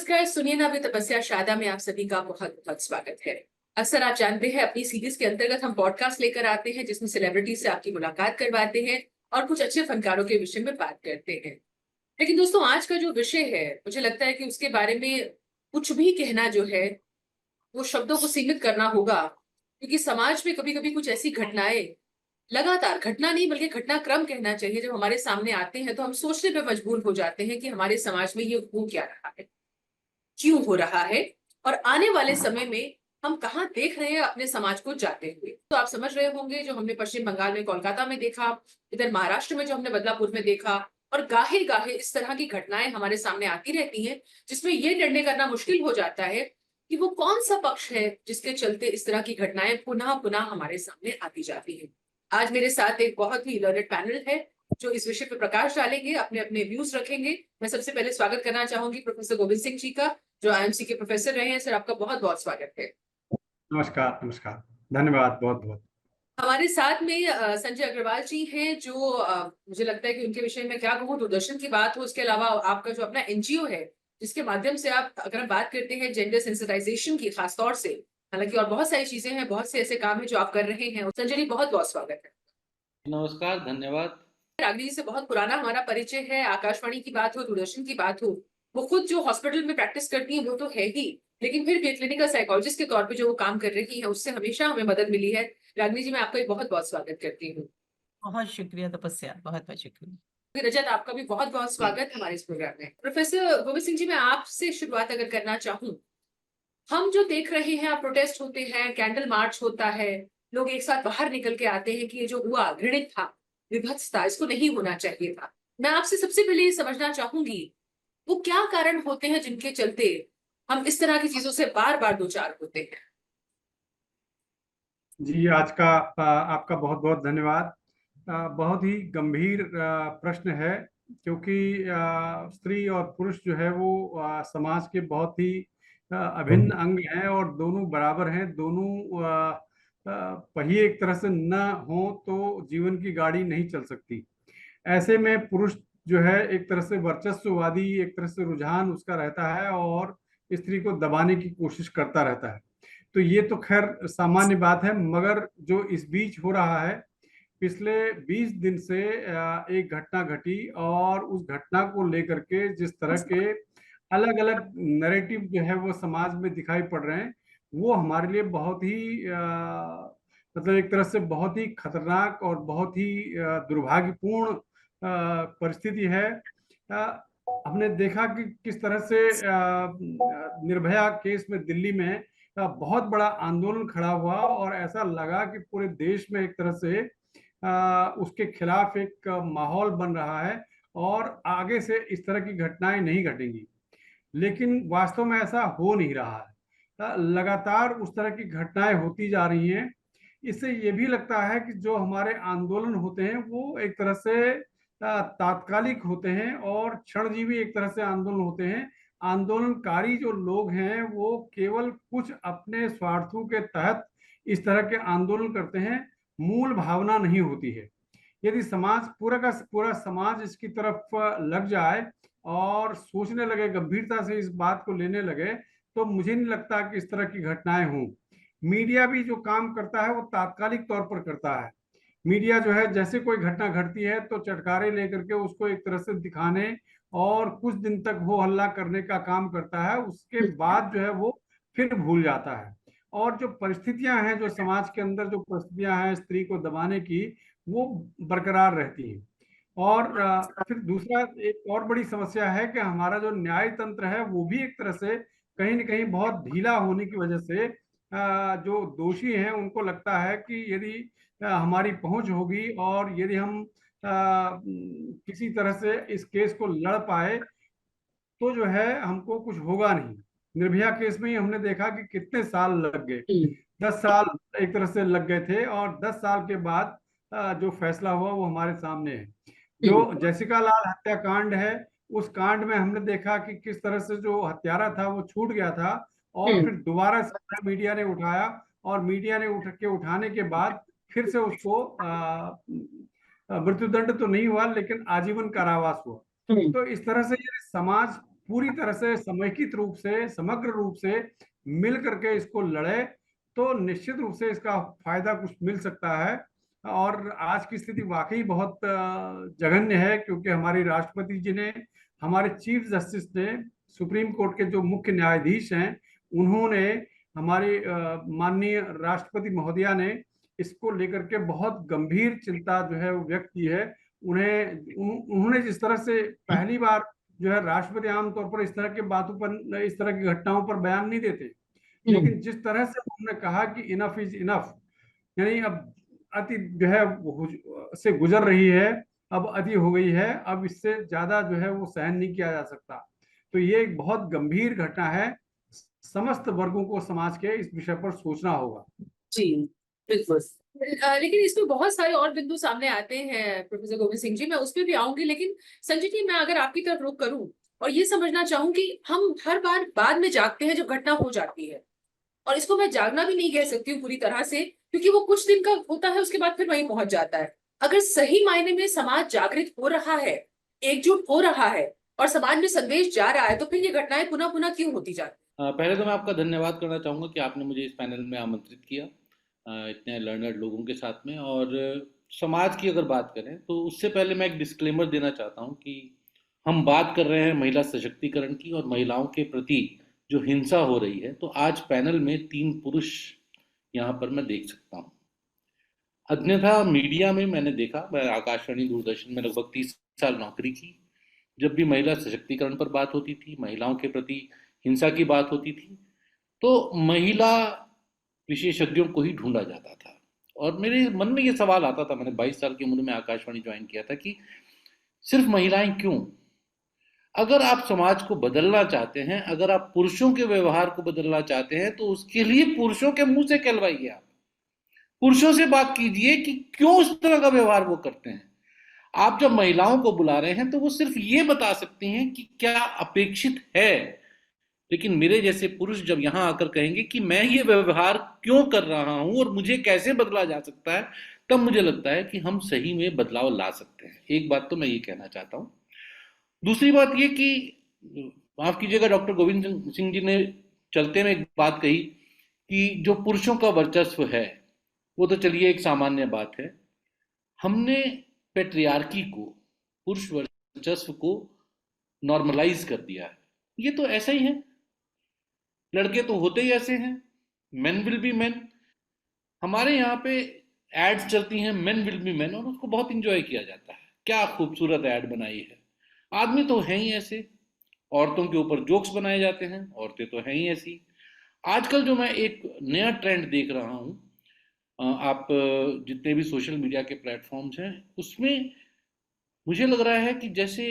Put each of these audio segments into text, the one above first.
नमस्कार। सुनिए ना, अभी तपस्या शादा में आप सभी का बहुत बहुत स्वागत है। अक्सर आप जानते हैं अपनी सीरीज के अंतर्गत हम पॉडकास्ट लेकर आते हैं जिसमें सेलिब्रिटी से आपकी मुलाकात करवाते हैं और कुछ अच्छे फनकारों के विषय में बात करते हैं। लेकिन दोस्तों, आज का जो विषय है मुझे लगता है कि उसके बारे में कुछ भी कहना जो है वो शब्दों को सीमित करना होगा, क्योंकि समाज में कभी कभी कुछ ऐसी घटनाएं, लगातार घटना नहीं बल्कि घटनाक्रम कहना चाहिए, जब हमारे सामने आते हैं तो हम सोचने पे मजबूर हो जाते हैं कि हमारे समाज में ये हो क्या रहा है, क्यों हो रहा है, और आने वाले समय में हम कहाँ देख रहे हैं अपने समाज को जाते हुए। तो आप समझ रहे होंगे, जो हमने पश्चिम बंगाल में कोलकाता में देखा, इधर महाराष्ट्र में जो हमने बदलापुर में देखा, और गाहे गाहे इस तरह की घटनाएं हमारे सामने आती रहती हैं, जिसमें यह निर्णय करना मुश्किल हो जाता है कि वो कौन सा पक्ष है जिसके चलते इस तरह की घटनाएं पुनः पुनः हमारे सामने आती जाती है। आज मेरे साथ एक बहुत ही लर्नेड पैनल है जो इस विषय पर प्रकाश डालेंगे, अपने अपने व्यूज रखेंगे। मैं सबसे पहले स्वागत करना चाहूंगी प्रोफेसर गोविंद सिंह जी का, जो आईएमसी के प्रोफेसर रहे हैं। सर, आपका बहुत बहुत स्वागत है। नमस्कार नमस्कार, धन्यवाद बहुत बहुत। हमारे साथ में संजय अग्रवाल जी हैं, जो मुझे लगता है कि उनके विषय में क्या कहूँ, दूरदर्शन की बात हो, उसके अलावा आपका जो अपना एनजीओ है जिसके माध्यम से आप, अगर हम बात करते हैं जेंडर सेंसिटाइजेशन की खासतौर से, हालांकि और बहुत सारी चीजें हैं, बहुत से ऐसे काम है जो आप कर रहे हैं। संजय जी, बहुत बहुत स्वागत है। नमस्कार, धन्यवाद। रागनी जी से बहुत पुराना हमारा परिचय है। आकाशवाणी की बात हो, दूरदर्शन की बात हो, वो खुद जो हॉस्पिटल में प्रैक्टिस करती है वो तो है ही, लेकिन फिर भी क्लिनिकल साइकोलॉजिस्ट के तौर पे जो वो काम कर रही है उससे हमेशा हमें मदद मिली है। रागनी जी, मैं आपका बहुत बहुत स्वागत करती हूँ। बहुत शुक्रिया तपस्या, बहुत बहुत शुक्रिया। रजत, आपका भी बहुत बहुत स्वागत हमारे इस प्रोग्राम में। प्रोफेसर गोविंद सिंह जी, मैं आपसे शुरुआत अगर करना चाहूँ, हम जो देख रहे हैं, प्रोटेस्ट होते हैं, कैंडल मार्च होता है, लोग एक साथ बाहर निकल के आते हैं कि ये जो हुआ घृणित था, विभत्स था, इसको नहीं होना चाहिए था। मैं आपसे सबसे पहले ये समझना चाहूंगी, वो क्या कारण होते हैं जिनके चलते हम इस तरह की चीजों से बार बार दो चार होते हैं। जी, आज का आपका बहुत बहुत धन्यवाद। बहुत ही गंभीर प्रश्न है, क्योंकि स्त्री और पुरुष जो है वो समाज के बहुत ही अभिन्न अंग हैं और दोनों बराबर हैं। दोनों पहिए एक तरह से न हो तो जीवन की गाड़ी नहीं चल सकती। ऐसे में पुरुष जो है एक तरह से वर्चस्ववादी, एक तरह से रुझान उसका रहता है और स्त्री को दबाने की कोशिश करता रहता है। तो ये तो खैर सामान्य बात है, मगर जो इस बीच हो रहा है, पिछले 20 दिन से एक घटना घटी और उस घटना को लेकर के जिस तरह के अलग अलग नैरेटिव जो है वो समाज में दिखाई पड़ रहे हैं, वो हमारे लिए बहुत ही मतलब एक तरह से बहुत ही खतरनाक और बहुत ही दुर्भाग्यपूर्ण परिस्थिति है। हमने देखा कि किस तरह से निर्भया केस में दिल्ली में बहुत बड़ा आंदोलन खड़ा हुआ और ऐसा लगा कि पूरे देश में एक तरह से उसके खिलाफ एक माहौल बन रहा है और आगे से इस तरह की घटनाएं नहीं घटेंगी। लेकिन वास्तव में ऐसा हो नहीं रहा है। लगातार उस तरह की घटनाएं होती जा रही हैं। इससे ये भी लगता है कि जो हमारे आंदोलन होते हैं वो एक तरह से तात्कालिक होते हैं और क्षणजीवी एक तरह से आंदोलन होते हैं। आंदोलनकारी जो लोग हैं वो केवल कुछ अपने स्वार्थों के तहत इस तरह के आंदोलन करते हैं, मूल भावना नहीं होती है। यदि समाज पूरा का पूरा समाज इसकी तरफ लग जाए और सोचने लगे, गंभीरता से इस बात को लेने लगे, तो मुझे नहीं लगता कि इस तरह की घटनाएं हों। मीडिया भी जो काम करता है वो तात्कालिक तौर पर करता है। मीडिया जो है, जैसे कोई घटना घटती है तो चटकारे लेकर के उसको एक तरह से दिखाने और कुछ दिन तक हो हल्ला करने का काम करता है। उसके बाद जो है वो फिर भूल जाता है। और जो परिस्थितियां हैं, जो समाज के अंदर जो परिस्थितियां हैं स्त्री को दबाने की, वो बरकरार रहती हैं। और फिर दूसरा एक और बड़ी समस्या है कि हमारा जो न्याय तंत्र है वो भी एक तरह से कहीं न कहीं बहुत ढीला होने की वजह से जो दोषी हैं उनको लगता है कि यदि हमारी पहुंच होगी और यदि हम किसी तरह से इस केस को लड़ पाए तो जो है हमको कुछ होगा नहीं। निर्भया केस में ही हमने देखा कि कितने साल लग गए, 10 साल एक तरह से लग गए थे और 10 साल के बाद जो फैसला हुआ वो हमारे सामने है। जो जैसिका लाल हत्याकांड है, उस कांड में हमने देखा कि किस तरह से जो हत्यारा था वो छूट गया था और फिर दोबारा से मीडिया ने उठाया और मीडिया ने उठाने के बाद फिर से उसको मृत्युदंड तो नहीं हुआ लेकिन आजीवन कारावास हुआ। तो इस तरह से ये समाज पूरी तरह से समेकित रूप से, समग्र रूप से मिल करके इसको लड़े तो निश्चित रूप से इसका फायदा कुछ मिल सकता है। और आज की स्थिति वाकई बहुत जघन्य है, क्योंकि हमारी राष्ट्रपति जी ने, हमारे चीफ जस्टिस ने, सुप्रीम कोर्ट के जो मुख्य न्यायाधीश हैं, उन्होंने, हमारे माननीय राष्ट्रपति महोदया ने इसको लेकर के बहुत गंभीर चिंता जो है वो व्यक्त की है। उन्होंने जिस तरह से पहली बार जो है, राष्ट्रपति आमतौर पर इस तरह के बातों पर, इस तरह की घटनाओं पर बयान नहीं देते, लेकिन जिस तरह से उन्होंने कहा कि इनफ इज इनफ, यानी अब अति जो है से गुजर रही है, अब अति हो गई है, अब इससे ज्यादा जो है वो सहन नहीं किया जा सकता। तो ये एक बहुत गंभीर घटना है, समस्त वर्गों को समाज के इस विषय पर सोचना होगा। जी बिल्कुल। लेकिन इसमें बहुत सारे और बिंदु सामने आते हैं प्रोफेसर गोविंद सिंह जी, मैं उस पर भी आऊंगी, लेकिन संजय जी मैं अगर आपकी तरफ रुख करूं और ये समझना चाहूं कि हम हर बार बाद में जागते हैं जब घटना हो जाती है, और इसको मैं जागना भी नहीं कह सकती हूँ पूरी तरह से, क्योंकि वो कुछ दिन का होता है, उसके बाद फिर वहीं पहुंच जाता है। अगर सही मायने में समाज जागृत हो रहा है, एकजुट हो रहा है और समाज में संदेश जा रहा है, तो फिर ये घटनाएं पुनः पुनः क्यों होती जाती पहले तो मैं आपका धन्यवाद करना चाहूँगा कि आपने मुझे इस पैनल में आमंत्रित किया इतने लर्नर्ड लोगों के साथ में। और समाज की अगर बात करें तो उससे पहले मैं एक डिस्क्लेमर देना चाहता हूँ कि हम बात कर रहे हैं महिला सशक्तिकरण की और महिलाओं के प्रति जो हिंसा हो रही है। तो आज पैनल में 3 पुरुष यहाँ पर मैं देख सकता हूँ। अन्यथा मीडिया में मैंने देखा, मैं आकाशवाणी दूरदर्शन में लगभग 30 साल नौकरी की, जब भी महिला सशक्तिकरण पर बात होती थी, महिलाओं के प्रति हिंसा की बात होती थी, तो महिला विशेषज्ञों को ही ढूंढा जाता था। और मेरे मन में ये सवाल आता था, मैंने 22 साल की उम्र में आकाशवाणी ज्वाइन किया था, कि सिर्फ महिलाएं क्यों? अगर आप समाज को बदलना चाहते हैं, अगर आप पुरुषों के व्यवहार को बदलना चाहते हैं, तो उसके लिए पुरुषों के मुंह से कहलवाइए। आप पुरुषों से बात कीजिए कि क्यों उस तरह का व्यवहार वो करते हैं। आप जब महिलाओं को बुला रहे हैं तो वो सिर्फ ये बता सकती हैं कि क्या अपेक्षित है, लेकिन मेरे जैसे पुरुष जब यहां आकर कहेंगे कि मैं ये व्यवहार क्यों कर रहा हूं और मुझे कैसे बदला जा सकता है, तब मुझे लगता है कि हम सही में बदलाव ला सकते हैं। एक बात तो मैं ये कहना चाहता हूं। दूसरी बात ये कि माफ कीजिएगा, डॉक्टर गोविंद सिंह जी ने चलते में एक बात कही कि जो पुरुषों का वर्चस्व है, वो तो चलिए एक सामान्य बात है। हमने पेट्रियार्की को, पुरुष वर्चस्व को नॉर्मलाइज कर दिया है। ये तो ऐसा ही है, लड़के तो होते ही ऐसे हैं, मेन विल बी मेन। हमारे यहाँ पे एड्स चलती हैं मेन विल बी मेन, और उसको बहुत इंजॉय किया जाता है। क्या खूबसूरत एड बनाई है, आदमी तो हैं ही ऐसे। औरतों के ऊपर जोक्स बनाए जाते हैं, औरतें तो हैं ही ऐसी। आजकल जो मैं एक नया ट्रेंड देख रहा हूँ, आप जितने भी सोशल मीडिया के प्लेटफॉर्म्स हैं उसमें मुझे लग रहा है कि जैसे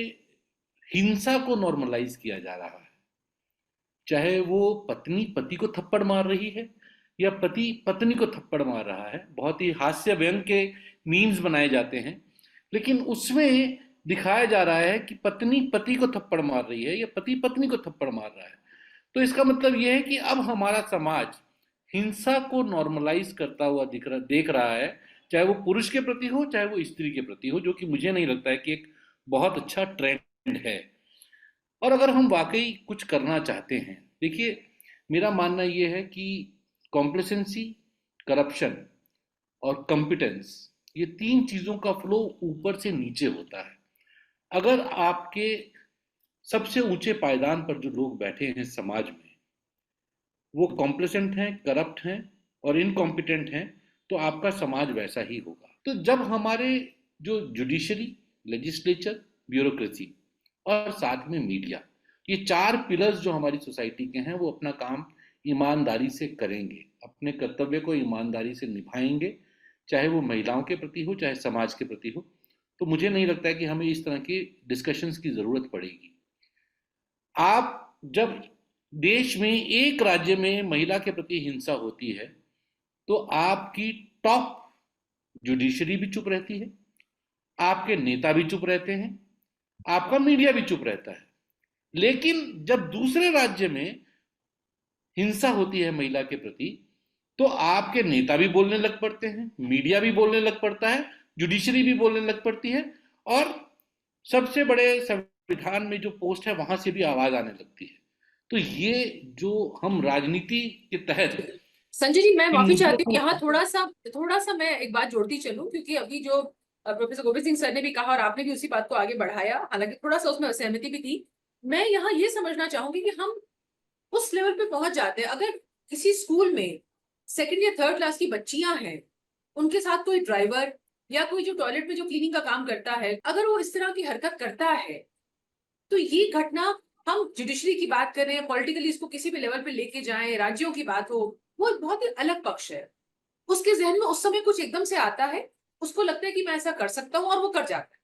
हिंसा को नॉर्मलाइज किया जा रहा है। चाहे वो पत्नी पति को थप्पड़ मार रही है या पति पत्नी को थप्पड़ मार रहा है, बहुत ही हास्य व्यंग के मीम्स बनाए जाते हैं, लेकिन उसमें दिखाया जा रहा है कि पत्नी पति को थप्पड़ मार रही है या पति पत्नी को थप्पड़ मार रहा है। तो इसका मतलब यह है कि अब हमारा समाज हिंसा को नॉर्मलाइज करता हुआ देख रहा है, चाहे वो पुरुष के प्रति हो चाहे वो स्त्री के प्रति हो, जो कि मुझे नहीं लगता है कि एक बहुत अच्छा ट्रेंड है। और अगर हम वाकई कुछ करना चाहते हैं, देखिए मेरा मानना यह है कि कॉम्प्लेसेंसी, करप्शन और कॉम्पिटेंस, ये 3 चीजों का फ्लो ऊपर से नीचे होता है। अगर आपके सबसे ऊंचे पायदान पर जो लोग बैठे हैं समाज में, वो कॉम्प्लेसेंट हैं, करप्ट हैं और इनकॉम्पिटेंट हैं, तो आपका समाज वैसा ही होगा। तो जब हमारे जो जुडिशरी, लेजिस्लेचर, ब्यूरोक्रेसी और साथ में मीडिया, ये 4 पिलर्स जो हमारी सोसाइटी के हैं, वो अपना काम ईमानदारी से करेंगे, अपने कर्तव्य को ईमानदारी से निभाएंगे, चाहे वो महिलाओं के प्रति हो चाहे समाज के प्रति हो, तो मुझे नहीं लगता है कि हमें इस तरह की डिस्कशंस की जरूरत पड़ेगी। आप जब देश में एक राज्य में महिला के प्रति हिंसा होती है तो आपकी टॉप जुडिशरी भी चुप रहती है, आपके नेता भी चुप रहते हैं, आपका मीडिया भी चुप रहता है। लेकिन जब दूसरे राज्य में हिंसा होती है महिला के प्रति, तो आपके नेता भी बोलने लग पड़ते हैं, मीडिया भी बोलने लग पड़ता है, जुडिशरी भी बोलने लग पड़ती है, और सबसे बड़े संविधान में जो पोस्ट है वहां से भी आवाज आने लगती है। तो ये जो हम राजनीति के तहत संजय जी, मैं इन माफी मुद्दों चाहती हूँ, को यहाँ थोड़ा सा मैं एक बात जोड़ती चलूं, क्योंकि अभी जो प्रोफेसर गोविंद सिंह सर ने भी कहा और आपने भी उसी बात को आगे बढ़ाया, हालांकि थोड़ा सा उसमें असहमति भी थी। मैं यहाँ ये समझना चाहूंगी कि हम उस लेवल पे पहुंच जाते हैं, अगर किसी स्कूल में सेकंड या थर्ड क्लास की बच्चियां हैं, उनके साथ कोई ड्राइवर या कोई जो टॉयलेट में जो क्लीनिंग का काम करता है, अगर वो इस तरह की हरकत करता है, तो ये घटना, हम जुडिशरी की बात कर रहे हैं, पॉलिटिकली इसको किसी भी लेवल पे लेके जाएं, राज्यों की बात हो, वो एक बहुत ही अलग पक्ष है। उसके जहन में उस समय कुछ एकदम से आता है, उसको लगता है कि मैं ऐसा कर सकता हूं, और वो कर जाता है।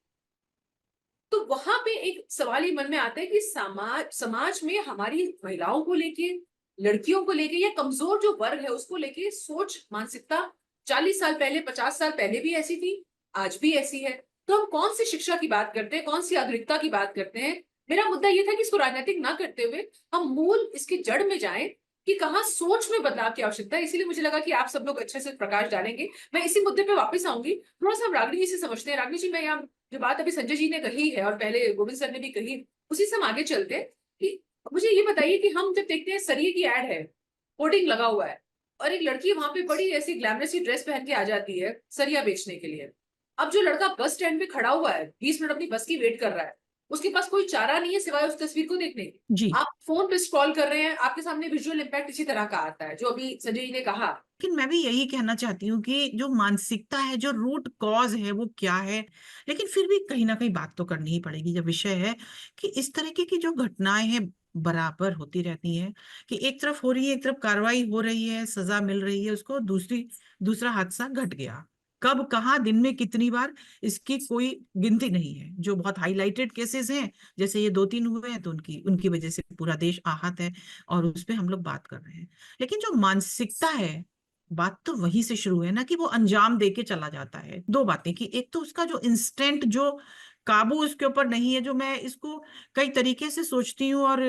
तो वहां पे एक सवाल ये मन में आता है कि समाज में हमारी महिलाओं को लेके, लड़कियों को लेके, या कमजोर जो वर्ग है उसको लेके सोच, मानसिकता 40 साल पहले, 50 साल पहले भी ऐसी थी, आज भी ऐसी है। तो हम कौन सी शिक्षा की बात करते हैं, कौन सी आधुनिकता की बात करते हैं? मेरा मुद्दा ये था कि इसको राजनीतिक ना करते हुए हम मूल इसके जड़ में जाएं कि कहाँ सोच में बदलाव की आवश्यकता है। इसीलिए मुझे लगा कि आप सब लोग अच्छे से प्रकाश डालेंगे। मैं इसी मुद्दे पे वापस आऊंगी। थोड़ा सा हम रागनी जी से समझते हैं। रागनी जी, मैं यहाँ जो बात अभी संजय जी ने कही है और पहले गोविंद सर ने भी कही, उसी से हम आगे चलते हैं कि मुझे ये बताइए कि हम जब देखते हैं सरिये की एड है, होर्डिंग लगा हुआ है, और एक लड़की वहां पे बड़ी ऐसी ग्लैमरस सी ड्रेस पहन के आ जाती है सरिया बेचने के लिए। अब जो लड़का बस स्टैंड पे खड़ा हुआ है, 20 मिनट अपनी बस की वेट कर रहा है, उसके पास कोई चारा नहीं है सिवाय उस तस्वीर को देखने की। जी। आप फोन पे स्क्रॉल कर रहे हैं, आपके सामने विजुअल इम्पैक्ट इसी तरह का आता है, जो अभी संजय जी ने कहा। लेकिन मैं भी यही कहना चाहती हूँ कि जो मानसिकता है, जो रूट कॉज है, वो क्या है। लेकिन फिर भी कहीं ना कहीं बात तो करनी ही पड़ेगी, जब विषय है कि इस तरीके की जो घटनाएं हैं बराबर होती रहती हैं, कि एक तरफ हो रही है, एक तरफ कार्रवाई हो रही है, सजा मिल रही है उसको, दूसरा हादसा घट गया। कब, कहाँ, दिन में कितनी बार, इसकी कोई गिनती नहीं है। जो बहुत हाईलाइटेड केसेस हैं, जैसे ये 2-3 हुए हैं, तो उनकी उनकी वजह से पूरा देश आहत है और उस पे हम लोग बात कर रहे हैं। लेकिन जो मानसिकता है, बात तो वहीं से शुरू है ना, कि वो अंजाम दे के चला जाता है। दो बातें, कि एक तो उसका जो इंस्टेंट, जो काबू उसके ऊपर नहीं है, जो मैं इसको कई तरीके से सोचती हूँ और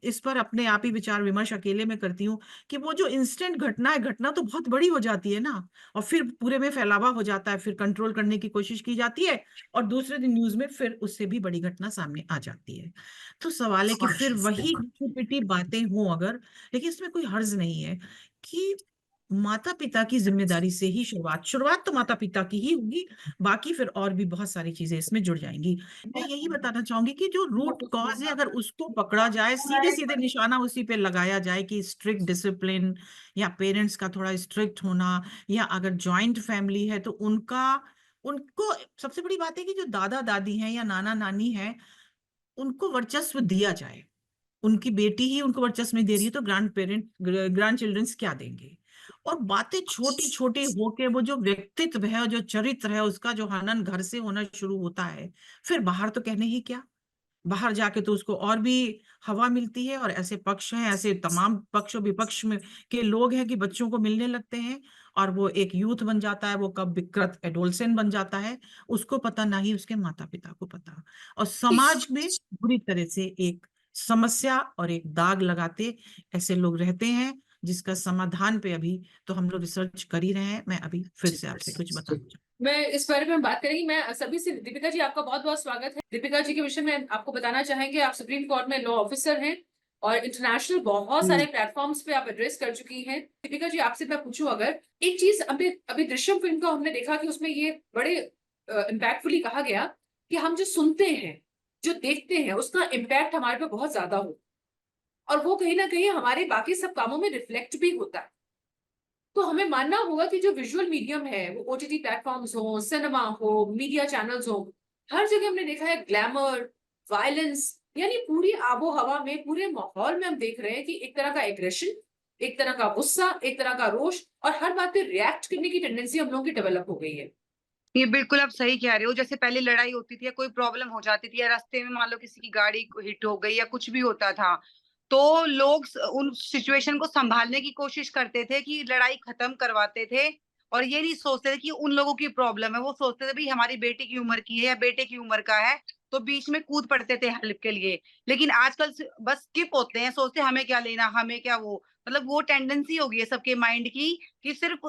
इस पर अपने आप ही विचार विमर्श अकेले में करती हूँ, कि वो जो इंस्टेंट घटना है, घटना तो बहुत बड़ी हो जाती है ना, और फिर पूरे में फैलावा हो जाता है, फिर कंट्रोल करने की कोशिश की जाती है, और दूसरे दिन न्यूज में फिर उससे भी बड़ी घटना सामने आ जाती है। तो सवाल है कि फिर वही पिटी बातें हों अगर, लेकिन इसमें कोई हर्ज नहीं है कि माता पिता की जिम्मेदारी से ही शुरुआत तो माता पिता की ही होगी, बाकी फिर और भी बहुत सारी चीजें इसमें जुड़ जाएंगी। मैं यही बताना चाहूंगी कि जो रूट कॉज है, अगर उसको पकड़ा जाए, सीधे सीधे निशाना उसी पे लगाया जाए, कि स्ट्रिक्ट डिसिप्लिन, या पेरेंट्स का थोड़ा स्ट्रिक्ट होना, या अगर जॉइंट फैमिली है तो उनको सबसे बड़ी बात है कि जो दादा दादी हैं या नाना नानी हैं, उनको वर्चस्व दिया जाए। उनकी बेटी ही उनको वर्चस्व नहीं दे रही है, तो ग्रैंड चिल्ड्रंस क्या देंगे। और बातें छोटी छोटी होके वो जो व्यक्तित्व है और जो चरित्र है, उसका जो हनन घर से होना शुरू होता है, फिर बाहर तो कहने ही क्या। बाहर जाके तो उसको और भी हवा मिलती है, और ऐसे पक्ष हैं, ऐसे तमाम पक्ष और विपक्ष में के लोग हैं कि बच्चों को मिलने लगते हैं, और वो एक यूथ बन जाता है, वो कब विकृत एडोलसेंट बन जाता है, उसको पता, ना ही उसके माता पिता को पता। और समाज में बुरी तरह से एक समस्या और एक दाग लगाते ऐसे लोग रहते हैं, जिसका समाधान पे अभी तो हम लोग रिसर्च कर ही रहे हैं। मैं अभी फिर से आपसे कुछ बताना मैं इस बारे में हम बात करेंगी। मैं सभी से, दीपिका जी आपका बहुत बहुत स्वागत है। दीपिका जी के विषय में आपको बताना चाहेंगे, आप सुप्रीम कोर्ट में लॉ ऑफिसर हैं और इंटरनेशनल बहुत सारे प्लेटफॉर्म्स पे आप एड्रेस कर चुकी हैं। दीपिका जी, आपसे मैं पूछूं, अगर एक चीज अभी अभी दृश्यम फिल्म का हमने देखा कि उसमें ये बड़े इम्पैक्टफुली कहा गया कि हम जो सुनते हैं, जो देखते हैं, उसका इम्पैक्ट हमारे पे बहुत ज्यादा हो, और वो कहीं ना कहीं हमारे बाकी सब कामों में रिफ्लेक्ट भी होता है। तो हमें मानना होगा कि जो विजुअल मीडियम है, वो ओटीटी प्लेटफॉर्म्स हो, सिनेमा हो, मीडिया चैनल्स हो, हर जगह हमने देखा है ग्लैमर, वायलेंस, यानी पूरी आबो हवा में, पूरे माहौल में हम देख रहे हैं कि एक तरह का एग्रेशन, एक तरह का गुस्सा, एक तरह का रोष, और हर बात पे रिएक्ट करने की टेंडेंसी हम लोगों की डेवलप हो गई है। ये बिल्कुल आप सही कह रहे हो। जैसे पहले लड़ाई होती थी या कोई प्रॉब्लम हो जाती थी, या रास्ते में मान लो किसी की गाड़ी हिट हो गई या कुछ भी होता था, तो लोग उन सिचुएशन को संभालने की कोशिश करते थे, कि लड़ाई खत्म करवाते थे, और ये नहीं सोचते थे कि उन लोगों की प्रॉब्लम है। वो सोचते थे भाई हमारी बेटी की उम्र की है या बेटे की उम्र का है, तो बीच में कूद पड़ते थे हेल्प के लिए। लेकिन आजकल बस स्किप होते हैं, सोचते हैं हमें क्या लेना, हमें क्या वो, मतलब वो टेंडेंसी हो गई है सबके माइंड की, कि सिर्फ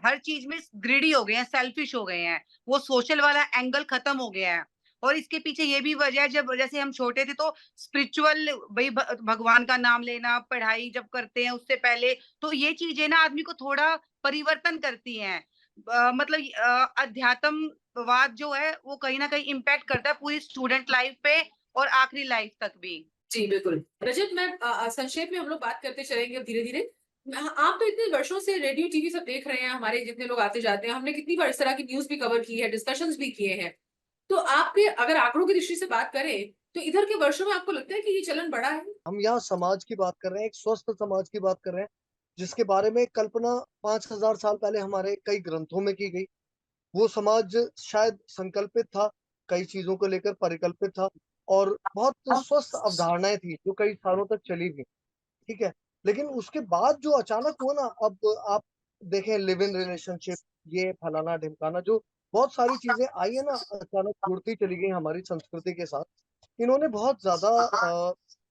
हर चीज में ग्रीडी हो गए हैं, सेल्फिश हो गए हैं। वो सोशल वाला एंगल खत्म हो गया है। और इसके पीछे ये भी वजह है, जब जैसे हम छोटे थे तो स्पिरिचुअल भाई भगवान का नाम लेना, पढ़ाई जब करते हैं उससे पहले, तो ये चीजें ना आदमी को थोड़ा परिवर्तन करती हैं। मतलब अध्यात्मवाद जो है वो कहीं ना कहीं इम्पैक्ट करता है पूरी स्टूडेंट लाइफ पे और आखिरी लाइफ तक भी। जी बिल्कुल। रजत, मैं संक्षेप में हम लोग बात करते चलेंगे अब धीरे धीरे। आप तो इतने वर्षों से रेडियो टीवी सब देख रहे हैं, हमारे जितने लोग आते जाते हैं, हमने कितनी बार इस तरह की न्यूज भी कवर की है, डिस्कशंस भी किए हैं। तो आपके अगर आंकड़ों की दृष्टि से बात करें तो इधर के वर्षों में आपको लगता है कि ये चलन बढ़ा है? हम यहाँ समाज की बात कर रहे हैं, एक स्वस्थ समाज की बात कर रहे हैं, जिसके बारे में कल्पना 5000 साल पहले हमारे कई ग्रंथों में की गई। वो समाज शायद संकल्पित था, कई चीजों को लेकर परिकल्पित था, और बहुत स्वस्थ अवधारणाएं थी जो कई सालों तक चली भी। ठीक है, लेकिन उसके बाद जो अचानक हुआ ना, अब आप देखें लिव इन रिलेशनशिप, ये फलाना ढिमकाना, जो बहुत सारी चीजें आई है ना, अचानक जुड़ती चली गई हमारी संस्कृति के साथ। इन्होंने बहुत ज्यादा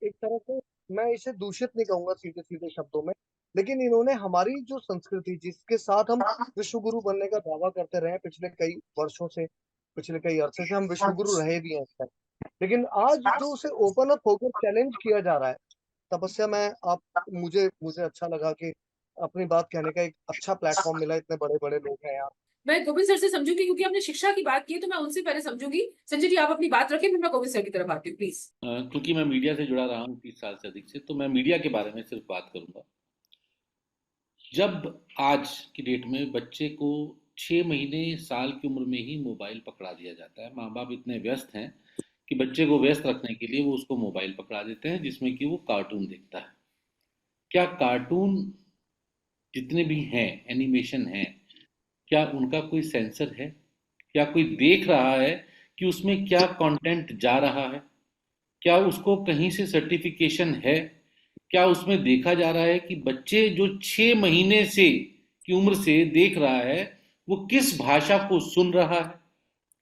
एक तरह से, मैं इसे दूषित नहीं कहूंगा सीधे सीधे शब्दों में, लेकिन इन्होंने हमारी जो संस्कृति, जिसके साथ हम विश्व गुरु बनने का दावा करते रहे पिछले कई वर्षों से, पिछले कई अरसे से हम विश्व गुरु रहे भी हैं अक्सर, लेकिन आज जो उसे ओपन अप होकर चैलेंज किया जा रहा है, तपस्या में आप, मुझे मुझे अच्छा लगा कि अपनी बात कहने का एक अच्छा प्लेटफॉर्म मिला, इतने बड़े बड़े लोग हैं यहाँ। मैं गोविंद सर से समझूंगी क्योंकि आपने शिक्षा की बात की है, तो मैं उनसे पहले समझूंगी। संजय जी, आप अपनी बात रखें, फिर मैं गोविंद सर की तरफ आती हूँ, प्लीज। क्योंकि मैं मीडिया से जुड़ा रहा हूँ 30 साल से अधिक से, तो मैं मीडिया के बारे में सिर्फ बात करूंगा। जब आज की डेट में बच्चे को 6 महीने साल की उम्र में ही मोबाइल पकड़ा दिया जाता है, माँ बाप इतने व्यस्त हैं कि बच्चे को व्यस्त रखने के लिए वो उसको मोबाइल पकड़ा देते हैं जिसमें कि वो कार्टून देखता है। क्या कार्टून जितने भी हैं, एनिमेशन हैं, क्या उनका कोई सेंसर है? क्या कोई देख रहा है कि उसमें क्या कंटेंट जा रहा है? क्या उसको कहीं से सर्टिफिकेशन है? क्या उसमें देखा जा रहा है कि बच्चे जो 6 महीने से की उम्र से देख रहा है वो किस भाषा को सुन रहा है,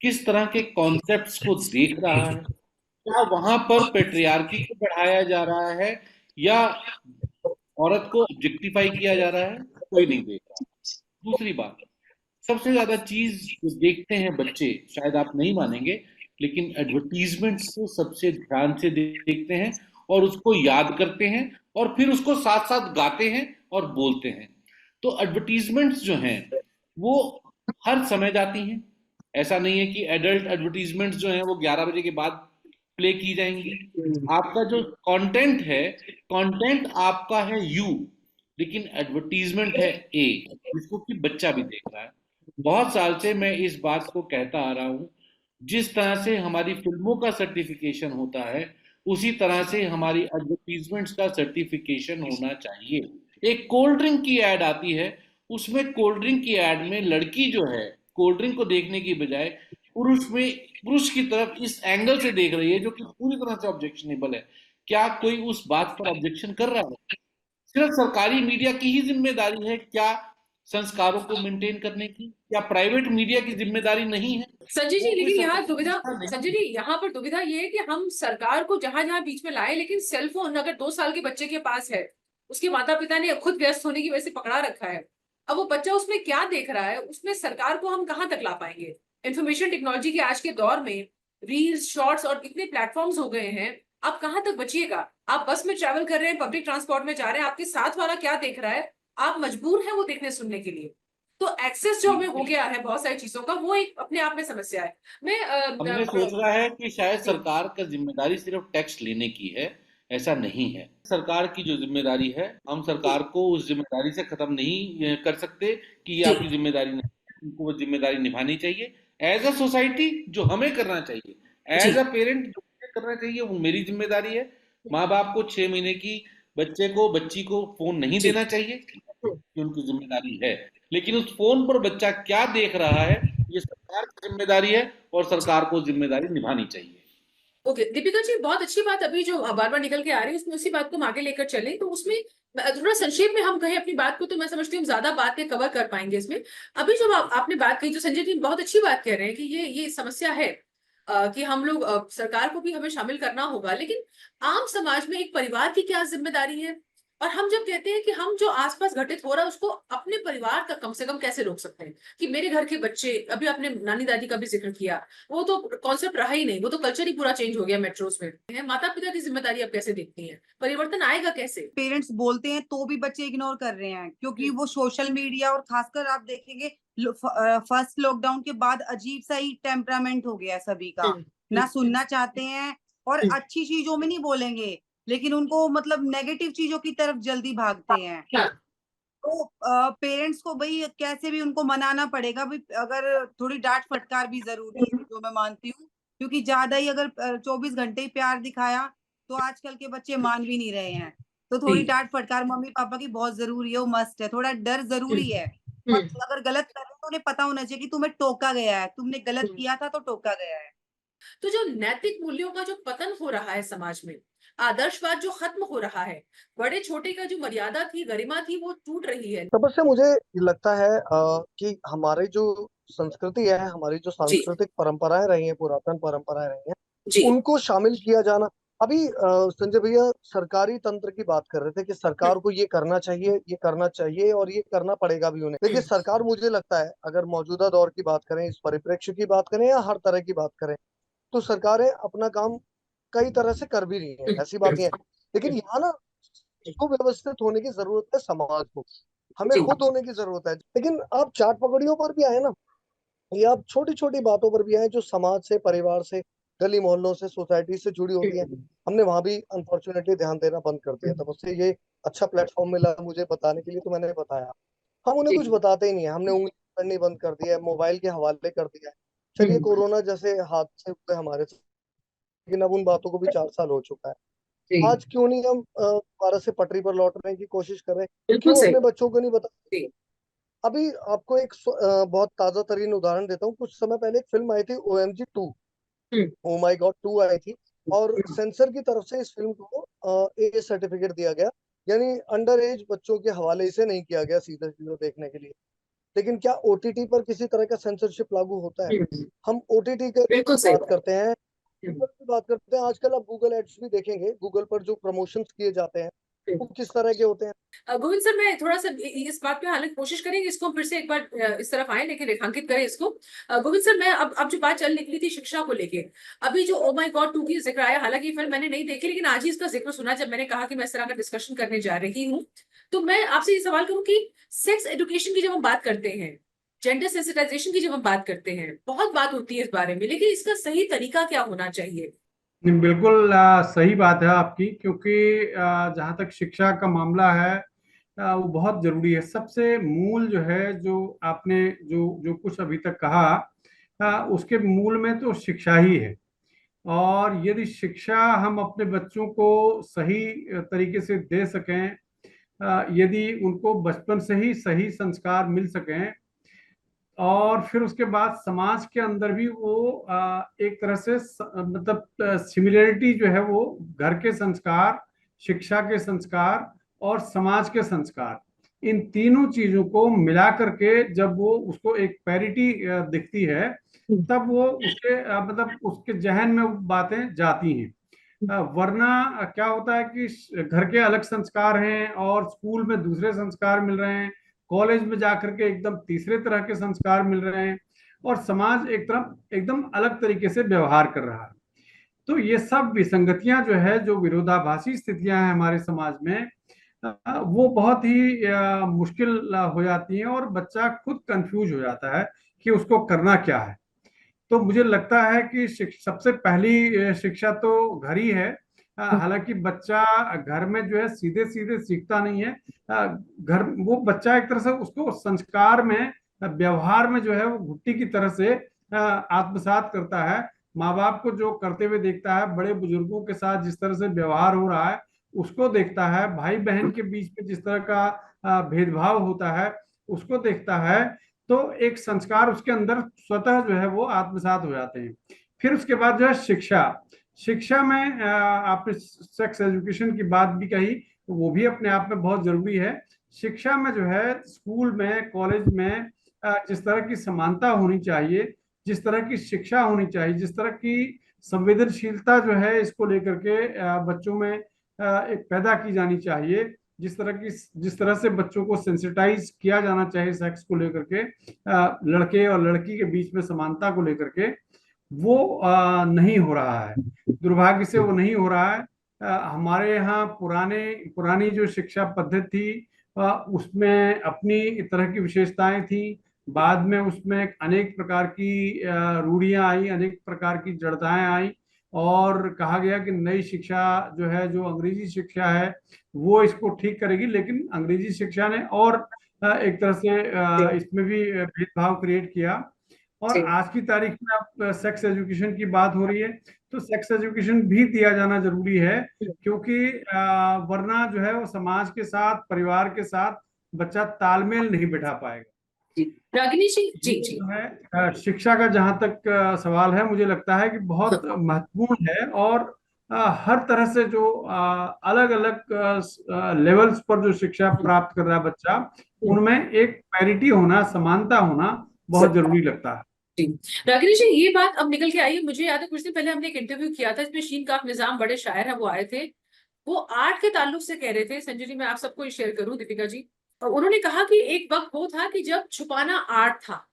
किस तरह के कॉन्सेप्ट्स को देख रहा है? क्या वहां पर पेट्रियार्की को बढ़ाया जा रहा है या औरत को ऑब्जेक्टिफाई किया जा रहा है? कोई नहीं देख रहा। दूसरी बात, सबसे ज्यादा चीज जो देखते हैं बच्चे, शायद आप नहीं मानेंगे, लेकिन एडवर्टीजमेंट्स को सबसे ध्यान से देखते हैं और उसको याद करते हैं और फिर उसको साथ साथ गाते हैं और बोलते हैं। तो एडवर्टीजमेंट्स जो हैं वो हर समय जाती हैं। ऐसा नहीं है कि एडल्ट एडवर्टीजमेंट्स जो हैं वो 11 बजे के बाद प्ले की जाएंगी। आपका जो कंटेंट है, कंटेंट आपका है यू, लेकिन एडवर्टीजमेंट है ए, जिसको कि बच्चा भी देख रहा है। बहुत साल से मैं इस बात को कहता आ रहा हूं, जिस तरह से हमारी फिल्मों का सर्टिफिकेशन होता है उसी तरह से हमारी एडवर्टीजमेंट्स का सर्टिफिकेशन होना चाहिए। एक कोल्ड ड्रिंक की एड आती है, उसमें कोल्ड ड्रिंक की एड में लड़की जो है कोल्ड ड्रिंक को देखने की बजाय पुरुष की तरफ इस एंगल से देख रही है, जो कि पूरी तरह से ऑब्जेक्शनेबल है। क्या कोई उस बात पर ऑब्जेक्शन कर रहा है? सिर्फ सरकारी मीडिया की ही जिम्मेदारी है क्या संस्कारों को मेंटेन करने की, या प्राइवेट मीडिया की जिम्मेदारी नहीं है? संजय जी, वो कोई लेकिन यहाँ सरकारी दुविधा, संस्था नहीं संजय है। जी यहाँ पर दुविधा ये है कि हम सरकार को जहां जहां बीच में लाए, लेकिन सेलफोन अगर 2 साल के बच्चे के पास है, उसके माता पिता ने खुद व्यस्त होने की वजह से पकड़ा रखा है, अब वो बच्चा उसमें क्या देख रहा है, उसमें सरकार को हम कहाँ तक ला पाएंगे? इंफॉर्मेशन टेक्नोलॉजी के आज के दौर में रील्स, शॉर्ट्स और इतने प्लेटफॉर्म्स हो गए हैं, आप कहाँ तक बचिएगा? आप बस में ट्रैवल कर रहे हैं, पब्लिक ट्रांसपोर्ट में जा रहे हैं, आपके साथ वाला क्या देख रहा है, आप मजबूर हैं वो देखने सुनने के लिए। तो एक्सेस जो हमें हो गया है बहुत सारी चीजों का, वो एक अपने आप में समस्या है। मैं हमने सोच रहा है कि शायद जी। सरकार का जिम्मेदारी सिर्फ टैक्स लेने की है, ऐसा नहीं है। सरकार की जो जिम्मेदारी है, हम सरकार को उस जिम्मेदारी से खत्म नहीं कर सकते कि ये जी। आपकी जिम्मेदारी नहीं है, उनको वो जिम्मेदारी निभानी चाहिए। एज अ सोसाइटी जो हमें करना चाहिए, जी। एज अ पेरेंट जो मुझे करना चाहिए, वो मेरी जिम्मेदारी है। माँ बाप को 6 महीने की बच्ची को फोन नहीं जी। देना चाहिए, कि उनकी जिम्मेदारी है, लेकिन उस फोन पर बच्चा क्या देख रहा है ये सरकार की जिम्मेदारी है और सरकार को जिम्मेदारी निभानी चाहिए। ओके, दीपिका जी, बहुत अच्छी बात अभी जो बार बार निकल के आ रही है, उसमें उसी बात को हम आगे लेकर चले, तो उसमें थोड़ा संक्षेप में हम कहें अपनी बात को, तो मैं समझती हूँ ज्यादा बातें कवर कर पाएंगे इसमें। अभी जो आपने बात कही, जो संजय जी बहुत अच्छी बात कह रहे हैं कि ये समस्या है, कि हम लोग सरकार को भी हमें शामिल करना होगा, लेकिन आम समाज में एक परिवार की क्या जिम्मेदारी है? और हम जब कहते हैं कि हम जो आसपास घटित हो रहा है उसको अपने परिवार तक कम से कम कैसे रोक सकते हैं, कि मेरे घर के बच्चे, अभी आपने नानी दादी का भी जिक्र किया, वो तो कॉन्सेप्ट रहा ही नहीं, वो तो कल्चर ही पूरा चेंज हो गया मेट्रोस में। माता पिता की जिम्मेदारी आप कैसे देखती हैं, परिवर्तन आएगा कैसे? पेरेंट्स बोलते हैं तो भी बच्चे इग्नोर कर रहे हैं, क्योंकि वो सोशल मीडिया और खासकर आप देखेंगे फर्स्ट लॉकडाउन के बाद अजीब सा ही टेम्परामेंट हो गया है सभी का, ना सुनना चाहते हैं और अच्छी चीजों में नहीं बोलेंगे, लेकिन उनको मतलब नेगेटिव चीजों की तरफ जल्दी भागते हैं। हाँ, तो पेरेंट्स को भाई कैसे भी उनको मनाना पड़ेगा भी, अगर थोड़ी डांट फटकार भी जरूरी है जो मैं मानती हूँ, क्योंकि ज्यादा ही अगर 24 घंटे ही प्यार दिखाया तो आजकल के बच्चे मान भी नहीं रहे हैं। तो थोड़ी जी, डांट फटकार मम्मी पापा की बहुत जरूरी है, वो मस्ट है, थोड़ा डर जरूरी है। और अगर गलत कर रहे हो तो उन्हें पता होना चाहिए कि तुम्हें टोका गया है, तुमने गलत किया था तो टोका गया है। तो जो नैतिक मूल्यों का जो पतन हो रहा है समाज में, आदर्शवाद जो खत्म हो रहा है, बड़े छोटे का जो मर्यादा थी, गरिमा थी, वो टूट रही है। सबसे मुझे लगता है कि हमारी जो संस्कृति है, हमारी जो जी, सांस्कृतिक परंपराएं रही हैं, पुरातन परंपराएं रही हैं, जी, उनको शामिल किया जाना। अभी संजय भैया सरकारी तंत्र की बात कर रहे थे कि सरकार को ये करना चाहिए, ये करना चाहिए और ये करना पड़ेगा भी उन्हें। देखिए सरकार, मुझे लगता है अगर मौजूदा दौर की बात करें, इस परिप्रेक्ष्य की बात करें या हर तरह की बात करें, तो सरकारें अपना काम कई तरह से कर भी रही हैं, ऐसी बात नहीं है। लेकिन यहाँ ना सुव्यवस्थित होने की जरूरत है समाज को, हमें जी, खुद होने की जरूरत है। लेकिन आप चाट पकड़ियों पर भी आए ना, ये आप छोटी छोटी बातों पर भी आए जो समाज से, परिवार से, गली मोहल्लों से, सोसाइटी से जुड़ी होती हैं, हमने वहां भी अनफॉर्चुनेटली ध्यान देना बंद कर दिया। तब उससे ये अच्छा प्लेटफॉर्म मिला मुझे बताने के लिए, तो मैंने बताया। हम उन्हें कुछ बताते ही नहीं है, हमने उंगली पकड़नी बंद कर दिया है, मोबाइल के हवाले कर दिया है। चलिए कोरोना जैसे हादसे हुए हमारे साथ, लेकिन अब उन बातों को भी 4 साल हो चुका है। जी, आज क्यों नहीं हम दोबारा से पटरी पर लौटने की कोशिश कर रहे हैं? बिल्कुल क्यों सही। अपने बच्चों को नहीं बता? जी, अभी आपको एक बहुत ताजा तरीन उदाहरण देता हूँ। कुछ समय पहले एक फिल्म आई थी OMG 2, ओ माई गॉड 2 आई थी, और सेंसर की तरफ से इस फिल्म को ए सर्टिफिकेट दिया गया, यानी अंडर एज बच्चों के हवाले इसे नहीं किया गया सीधा सीधा देखने के लिए। लेकिन क्या OTT पर किसी तरह का सेंसरशिप लागू होता है? हम OTT की बिल्कुल सही बात बात। करते हैं, गूगल की बात करते हैं। आजकल आप गूगल एड्स भी देखेंगे, गूगल पर जो प्रमोशंस किए जाते हैं वो किस तरह के होते हैं। गोविंद सर, मैं थोड़ा सा इस बात पे हालांकि कोशिश करेंगे इसको हम फिर से एक बार इस तरफ आए, लेकिन रेखांकित करें इसको। गोविंद सर, मैं अब जो बात चल निकली थी शिक्षा को लेके, अभी जो ओ माय गॉड 2 की जिक्र आया, हालांकि ये फिल्म मैंने नहीं देखी, लेकिन आज ही इसका जिक्र सुना जब मैंने कहा कि मैं इस तरह का डिस्कशन करने जा रही हूँ। तो मैं आपसे ये सवाल करूँ कि सेक्स एजुकेशन की जब हम बात करते हैं, जेंडर सेंसिटाइजेशन की जब हम बात करते हैं, बहुत बात होती है इस बारे में, लेकिन इसका सही तरीका क्या होना चाहिए? नहीं, बिल्कुल सही बात है आपकी, क्योंकि जहाँ तक शिक्षा का मामला है, वो बहुत जरूरी है। सबसे मूल जो है, जो आपने जो जो कुछ अभी तक कहा, उसके मूल में तो शिक्षा ही है। और यदि शिक्षा हम अपने बच्चों को सही तरीके से दे सकें, यदि उनको बचपन से ही सही संस्कार मिल सकें, और फिर उसके बाद समाज के अंदर भी वो एक तरह से मतलब सिमिलरिटी जो है, वो घर के संस्कार, शिक्षा के संस्कार और समाज के संस्कार, इन तीनों चीजों को मिला करके जब वो उसको एक पैरिटी दिखती है, तब वो उसके मतलब उसके जहन में वो बातें जाती हैं। वरना क्या होता है कि घर के अलग संस्कार हैं और स्कूल में दूसरे संस्कार मिल रहे हैं, कॉलेज में जाकर के एकदम तीसरे तरह के संस्कार मिल रहे हैं, और समाज एक तरफ एकदम अलग तरीके से व्यवहार कर रहा है। तो ये सब विसंगतियां जो है, जो विरोधाभासी स्थितियां हैं हमारे समाज में, वो बहुत ही मुश्किल हो जाती हैं, और बच्चा खुद कंफ्यूज हो जाता है कि उसको करना क्या है। तो मुझे लगता है कि सबसे पहली शिक्षा तो घर ही है। हालांकि बच्चा घर में जो है सीधे सीधे सीखता नहीं है। घर वो बच्चा एक तरह से उसको संस्कार में, व्यवहार में जो है वो घुट्टी की तरह से आत्मसात करता है। माँ बाप को जो करते हुए देखता है, बड़े बुजुर्गों के साथ जिस तरह से व्यवहार हो रहा है उसको देखता है, भाई बहन के बीच में जिस तरह का भेदभाव होता है उसको देखता है, तो एक संस्कार उसके अंदर स्वतः जो है वो आत्मसात हो जाते हैं। फिर उसके बाद जो है शिक्षा, शिक्षा में आपने सेक्स एजुकेशन की बात भी कही, वो भी अपने आप में बहुत जरूरी है। शिक्षा में जो है, स्कूल में, कॉलेज में जिस तरह की समानता होनी चाहिए, जिस तरह की शिक्षा होनी चाहिए, जिस तरह की संवेदनशीलता जो है इसको लेकर के बच्चों में एक पैदा की जानी चाहिए, जिस तरह से बच्चों को सेंसिटाइज किया जाना चाहिए सेक्स को लेकर के, लड़के और लड़की के बीच में समानता को लेकर के, वो नहीं हो रहा है। दुर्भाग्य से वो नहीं हो रहा है। हमारे यहाँ पुरानी जो शिक्षा पद्धति थी, उसमें अपनी तरह की विशेषताएं थी। बाद में उसमें अनेक प्रकार की रूढ़ियां आई, अनेक प्रकार की जड़ताएं आई, और कहा गया कि नई शिक्षा जो है, जो अंग्रेजी शिक्षा है, वो इसको ठीक करेगी। लेकिन अंग्रेजी शिक्षा ने और एक तरह से इसमें भी भेदभाव क्रिएट किया। और आज की तारीख में अब सेक्स एजुकेशन की बात हो रही है, तो सेक्स एजुकेशन भी दिया जाना जरूरी है, क्योंकि वरना जो है वो समाज के साथ, परिवार के साथ बच्चा तालमेल नहीं बिठा पाएगा। रागिनी जी, जी ये जी जो है शिक्षा का जहां तक सवाल है, मुझे लगता है कि बहुत महत्वपूर्ण है। और हर तरह से जो अलग अलग लेवल्स पर जो शिक्षा प्राप्त कर रहा है बच्चा, उनमें एक पैरिटी होना, समानता होना बहुत जरूरी लगता है। जी। रागिनी जी, ये बात अब निकल के आई है। मुझे याद है कुछ दिन पहले हमने एक इंटरव्यू किया था, इसमें शीन काफ निजाम, बड़े शायर हैं, वो आए थे। वो आर्ट के ताल्लुक से कह रहे थे। संजय जी, मैं आप सबको ये शेयर करूं, दीपिका जी, और उन्होंने कहा कि एक वक्त वो था कि जब छुपाना आर्ट था।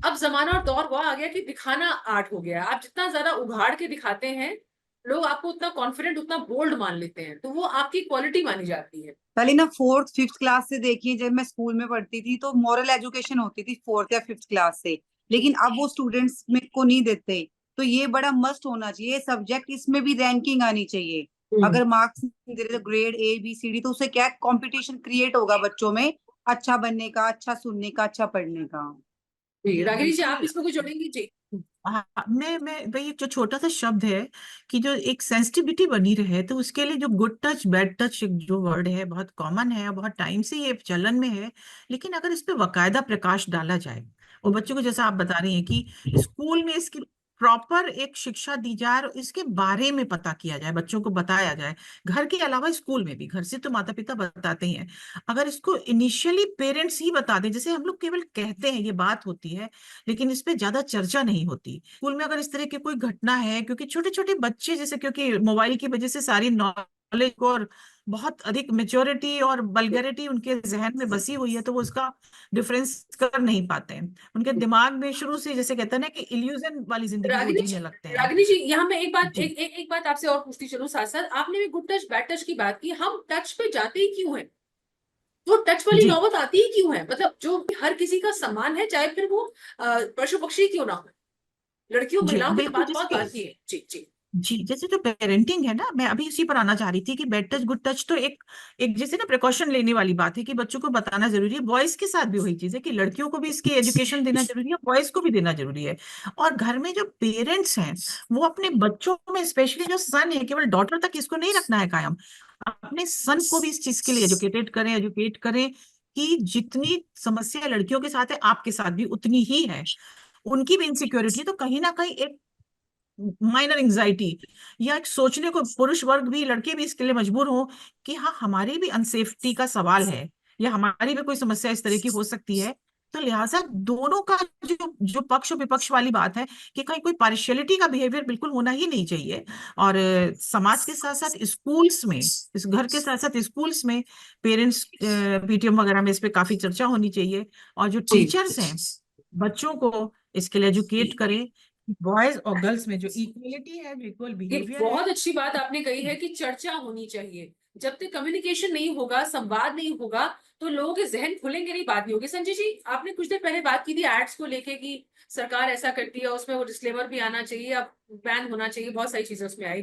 अब जमाना और दौर वो आ गया कि दिखाना आर्ट हो गया। आप जितना ज्यादा उघाड़ के दिखाते हैं, लोग आपको उतना कॉन्फिडेंट, उतना बोल्ड मान लेते हैं, तो वो आपकी क्वालिटी मानी जाती है। पहले ना 4th 5th क्लास से देखिए, जब मैं स्कूल में पढ़ती थी तो मॉरल एजुकेशन होती थी 4th या 5th क्लास से, लेकिन अब वो स्टूडेंट्स में को नहीं देते। तो ये बड़ा मस्ट होना चाहिए सब्जेक्ट, इसमें भी रैंकिंग आनी चाहिए। अगर मार्क्स नहीं दे रहे तो ग्रेड ABCD, तो उससे क्या कंपटीशन क्रिएट होगा बच्चों में, अच्छा बनने का, अच्छा सुनने का, अच्छा पढ़ने का। जी, रागिनी जी, आप बिल्कुल। इसमें कुछ जोड़ेंगी? जी। हाँ, मैं भाई, जो छोटा सा शब्द है कि जो एक सेंसिटिविटी बनी रहे, तो उसके लिए जो गुड टच बैड टच जो वर्ड है, बहुत कॉमन है, बहुत टाइम से ये चलन में है। लेकिन अगर इस पे बाकायदा प्रकाश डाला जाए, और बच्चों को, जैसा आप बता रही हैं कि स्कूल में इसकी प्रॉपर एक शिक्षा दी जाए और इसके बारे में पता किया जाए, बच्चों को बताया जाए, घर के अलावा स्कूल में भी। घर से तो माता पिता बताते ही हैं, अगर इसको इनिशियली पेरेंट्स ही बता दें, जैसे हम लोग केवल कहते हैं, ये बात होती है लेकिन इस पे ज्यादा चर्चा नहीं होती। स्कूल में अगर इस तरह की कोई घटना है, क्योंकि छोटे छोटे बच्चे, जैसे क्योंकि मोबाइल की वजह से सारी नॉलेज को और बहुत अधिक मेच्योरिटी और वल्गैरिटी उनके जहन में बसी हुई है, तो वो उसका डिफरेंस कर नहीं पाते हैं। उनके दिमाग में शुरू से, जैसे कहते हैं ना, कि इल्यूजन वाली जिंदगी वो रागिनी जी, जीने लगते हैं। रागिनी जी, यहाँ मैं एक बात जी एक बात आपसे और पूछती चलूं साथ साथ। आपने भी गुड टच बैड टच की बात की, हम टच पे जाते ही क्यों हैं? वो टच वाली जी नौबत आती ही क्यों है? मतलब जो हर किसी का सम्मान है, चाहे फिर वो पशु पक्षी क्यों ना हो, लड़कियों जी महिलाओं की तो बिल्कुल। बात बहुत जिसके बात ही है। जी जी जी, जैसे जो पेरेंटिंग है ना, मैं अभी उसी पर आना चाह रही थी कि बैड टच गुड टच तो एक एक जैसे ना प्रिकॉशन लेने वाली बात है कि बच्चों को बताना जरूरी है। बॉयज के साथ भी वही चीज है कि लड़कियों को भी इसकी एजुकेशन देना जरूरी है, बॉयज को भी देना जरूरी है। और घर में जो पेरेंट्स हैं, वो अपने बच्चों में, स्पेशली जो सन है, केवल डॉटर तक इसको नहीं रखना है कायम, अपने सन को भी इस चीज के लिए एजुकेट करें कि जितनी समस्या लड़कियों के साथ है, आपके साथ भी उतनी ही है। उनकी भी इनसिक्योरिटी है, तो कहीं ना कहीं एक माइनर एंजाइटी या एक सोचने को पुरुष वर्ग भी, लड़के भी इसके लिए मजबूर हो कि हाँ, हमारी भी अनसेफ्टी का सवाल है, या हमारी भी कोई समस्या इस तरह की हो सकती है। तो लिहाजा दोनों का जो जो पक्ष और विपक्ष वाली बात है कि कहीं कोई पार्शियलिटी का बिहेवियर बिल्कुल होना ही नहीं चाहिए। और समाज के साथ साथ स्कूल्स में, इस घर के साथ साथ स्कूल्स में पेरेंट्स PTM वगैरह में इस पे काफी चर्चा होनी चाहिए। और जो जी टीचर्स हैं, बच्चों को इसके लिए एजुकेट करें, बॉयज और गर्ल्स में जो इक्वलिटी है, जो इक्वल ये बिहेवियर बहुत है। अच्छी बात आपने कही है कि चर्चा होनी चाहिए। जब तक कम्युनिकेशन नहीं होगा, संवाद नहीं होगा, तो लोगों के जहन खुलेंगे नहीं, बात नहीं होगी। संजय जी, आपने कुछ देर पहले बात की थी एड्स को लेके कि सरकार ऐसा करती है, उसमें वो डिस्क्लेमर भी आना चाहिए, अब बैन होना चाहिए, बहुत सारी चीजें उसमें आई।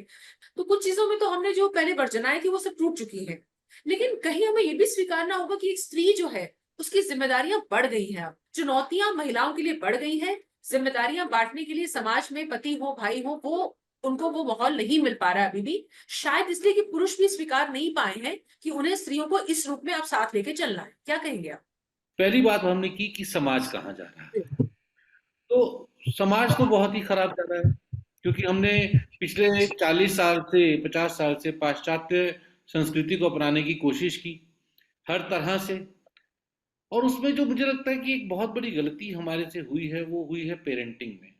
तो कुछ चीजों में तो हमने जो पहले वर्जनाएं थी वो सब टूट चुकी है। लेकिन कहीं हमें ये भी स्वीकारना होगा कि एक स्त्री जो है, उसकी जिम्मेदारियां बढ़ गई हैं। अब चुनौतियां महिलाओं के लिए बढ़ गई हैं। जिम्मेदारियां बांटने के लिए समाज में पति हो, भाई हो, वो उनको वो माहौल नहीं मिल पा रहा है अभी भी। शायद इसलिए कि पुरुष भी स्वीकार नहीं पाए हैं कि उन्हें स्त्रियों को इस रूप में अब साथ लेके चलना है। क्या कहेंगे आप? पहली बात हमने की कि समाज कहाँ जा रहा है। तो समाज तो बहुत ही खराब जा रहा है, क्योंकि हमने पिछले 40 साल से 50 साल से पाश्चात्य संस्कृति को अपनाने की कोशिश की हर तरह से। और उसमें जो मुझे लगता है कि एक बहुत बड़ी गलती हमारे से हुई है, वो हुई है पेरेंटिंग में।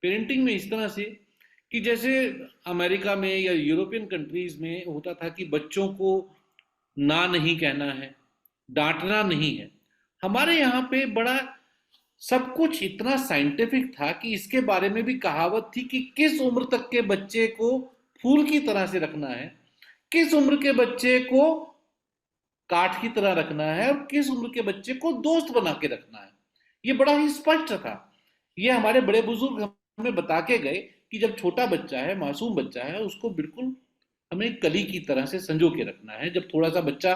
पेरेंटिंग में इस तरह से कि जैसे अमेरिका में या यूरोपियन कंट्रीज में होता था कि बच्चों को ना नहीं कहना है, डांटना नहीं है। हमारे यहाँ पे बड़ा सब कुछ इतना साइंटिफिक था कि इसके बारे में भी कहावत थी कि किस उम्र तक के बच्चे को फूल की तरह से रखना है, किस उम्र के बच्चे को काठ की तरह रखना है और किस उम्र के बच्चे को दोस्त बना के रखना है। ये बड़ा ही स्पष्ट था। ये हमारे बड़े बुजुर्ग हमें बता के गए कि जब छोटा बच्चा है, मासूम बच्चा है, उसको बिल्कुल हमें कली की तरह से संजो के रखना है। जब थोड़ा सा बच्चा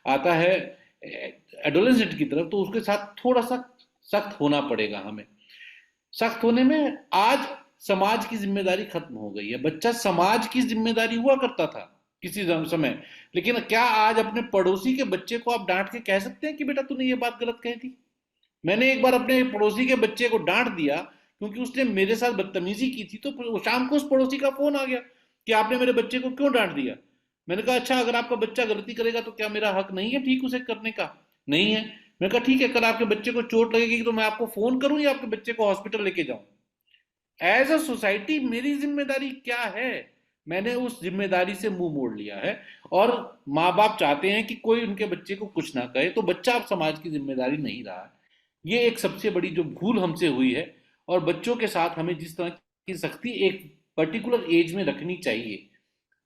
आता है एडोलेसेंट की तरफ, तो उसके साथ थोड़ा सा सख्त होना पड़ेगा हमें। सख्त होने में आज समाज की जिम्मेदारी खत्म हो गई है। बच्चा समाज की जिम्मेदारी हुआ करता था किसी समय, लेकिन क्या आज अपने पड़ोसी के बच्चे को आप डांट के कह सकते हैं कि बेटा तूने ये बात गलत कही थी? मैंने एक बार अपने पड़ोसी के बच्चे को डांट दिया क्योंकि उसने मेरे साथ बदतमीजी की थी, तो शाम को उस पड़ोसी का फोन आ गया कि आपने मेरे बच्चे को क्यों डांट दिया। मैंने कहा अच्छा, अगर आपका बच्चा गलती करेगा तो क्या मेरा हक नहीं है ठीक उसे करने का? नहीं है। मैंने कहा ठीक है, कल आपके बच्चे को चोट लगेगी तो मैं आपको फोन करूं या आपके बच्चे को हॉस्पिटल लेके जाऊं? एज अ सोसाइटी मेरी जिम्मेदारी क्या है? मैंने उस जिम्मेदारी से मुंह मोड़ लिया है। और माँ बाप चाहते हैं कि कोई उनके बच्चे को कुछ ना कहे, तो बच्चा अब समाज की जिम्मेदारी नहीं रहा है। ये एक सबसे बड़ी जो भूल हमसे हुई है। और बच्चों के साथ हमें जिस तरह की सख्ती एक पर्टिकुलर एज में रखनी चाहिए,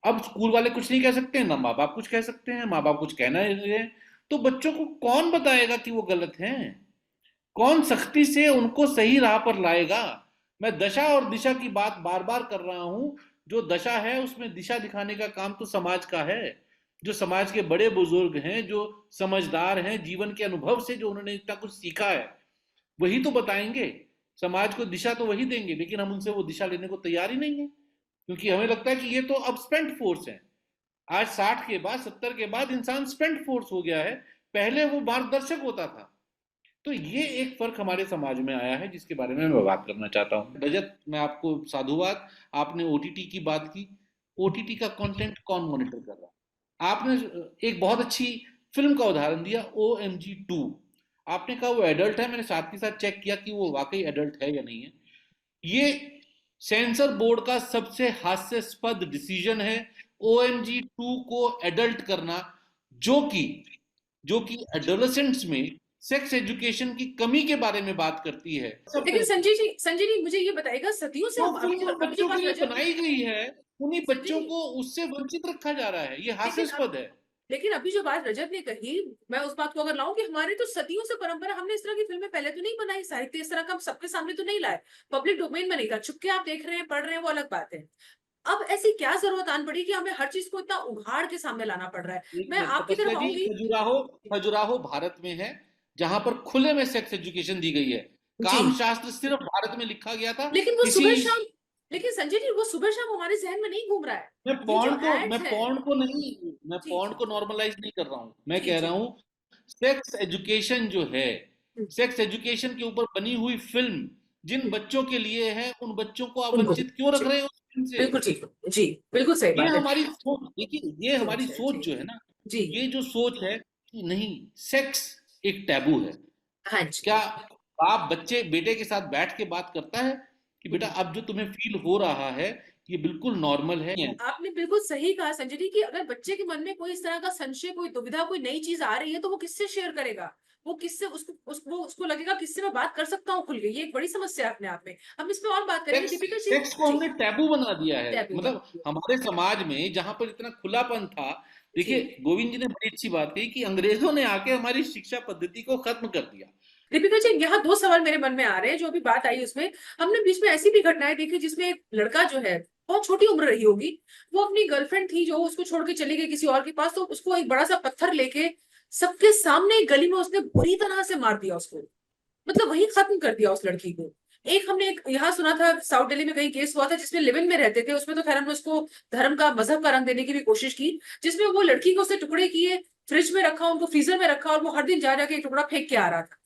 अब स्कूल वाले कुछ नहीं कह सकते, ना माँ बाप कुछ कह सकते हैं। माँ बाप कुछ कहना है तो बच्चों को कौन बताएगा कि वो गलत हैं? कौन सख्ती से उनको सही राह पर लाएगा? मैं दशा और दिशा की बात बार बार कर रहा हूं। जो दशा है उसमें दिशा दिखाने का काम तो समाज का है। जो समाज के बड़े बुजुर्ग हैं, जो समझदार हैं, जीवन के अनुभव से जो उन्होंने इतना कुछ सीखा है, वही तो बताएंगे। समाज को दिशा तो वही देंगे, लेकिन हम उनसे वो दिशा लेने को तैयार ही नहीं है, क्योंकि हमें लगता है कि ये तो अब स्पेंट फोर्स है। आज 60 के बाद, 70 के बाद इंसान स्पेंट फोर्स हो गया है, पहले वो मार्गदर्शक होता था। तो ये एक फर्क हमारे समाज में आया है जिसके बारे में मैं बात करना चाहता हूँ। रजत, मैं आपको साधुवाद, आपने ओटीटी की बात की। ओटीटी का कंटेंट कौन मॉनिटर कर रहा है? आपने एक बहुत अच्छी फिल्म का उदाहरण दिया, OMG 2। आपने कहा वो एडल्ट है, मैंने साथ के साथ चेक किया कि वो वाकई एडल्ट है या नहीं है। ये सेंसर बोर्ड का सबसे हास्यास्पद डिसीजन है, OMG 2 को एडल्ट करना, जो कि एडोलेसेंट्स में सेक्स एजुकेशन की कमी के बारे में बात करती है। लेकिन संजय जी मुझे ये बताइएगा, सदियों से जो फिल्म बच्चों के लिए बनाई गई है, उन्हीं संजय बच्चों जी, को उससे वंचित रखा जा रहा है। ये हास्यास्पद है। लेकिन अभी जो बात रजत ने कही, मैं उस बात को अगर लाऊं कि हमारे तो सदियों से परंपरा, हमने इस तरह की फिल्में पहले तो नहीं बनाई, साहित्य इस तरह का हम सबके सामने तो नहीं लाए, पब्लिक डोमेन में नहीं था, चुपके आप देख रहे हैं, पढ़ रहे हैं, वो अलग बात है। अब ऐसी क्या जरूरत आन पड़ी कि हमें हर चीज को इतना उघाड़ के सामने लाना पड़ रहा है? मैं आपकी तरफ आऊंगी। खजुराहो भारत में है, जहां पर खुले में सेक्स एजुकेशन दी गई है। काम शास्त्र सिर्फ भारत में लिखा गया था। लेकिन वो सुबह शाम, लेकिन संजय जी वो सुबह शाम हमारे जहन में नहीं घूम रहा है। मैं पॉर्न को नॉर्मलाइज नहीं कर रहा हूँ। मैं कह रहा हूँ सेक्स एजुकेशन जो है, सेक्स एजुकेशन के ऊपर बनी हुई फिल्म जिन बच्चों के लिए है, उन बच्चों को आप वंचित क्यों रख रहे हो उस फिल्म से? बिल्कुल ठीक, जी बिल्कुल सही बात है। हमारी सोच, देखिए ये हमारी सोच जो है ना, ये जो सोच है कि नहीं, सेक्स एक टैबू है। हाँ जी। क्या आप बेटे के साथ बैठ के बात करता है कि बेटा अब जो तुम्हें फील हो रहा है ये बिल्कुल नॉर्मल है? आपने बिल्कुल सही कहा संजय जी कि अगर बच्चे के मन में कोई इस तरह का संशय, कोई दुविधा, कोई नई चीज आ रही है तो वो किससे शेयर करेगा? वो किससे, उसको लगेगा किससे मैं बात कर सकता हूँ खुल के? ये एक बड़ी समस्या है अपने आप में। हम इस पे और बात करेंगे। दीपिका जी, सेक्स को हमने टैबू बना दिया है। मतलब हमारे समाज में जहां पर इतना खुलापन था, देखिए गोविंद जी ने बड़ी अच्छी बात कही कि अंग्रेजों ने आके हमारी शिक्षा पद्धति को खत्म कर दिया। दीपिका जी, यहाँ दो सवाल मेरे मन में आ रहे हैं। जो अभी बात आई उसमें हमने बीच में ऐसी भी घटनाएं देखी जिसमें एक लड़का जो है, बहुत छोटी उम्र रही होगी, वो अपनी गर्लफ्रेंड थी जो उसको छोड़ के चली गई किसी और के पास, तो उसको एक बड़ा सा पत्थर लेके सबके सामने गली में उसने बुरी तरह से मार दिया उसको, मतलब वही खत्म कर दिया उस लड़की को। एक हमने यहाँ सुना था, साउथ दिल्ली में कहीं केस हुआ था जिसमें लिव इन में रहते थे, उसमें तो खैर हमने उसको धर्म का, मजहब का रंग देने की भी कोशिश की, जिसमें वो लड़की को उसने टुकड़े किए, फ्रिज में रखा, उनको फ्रीजर में रखा, और वो हर दिन जा जाके एक टुकड़ा फेंक के आ रहा था।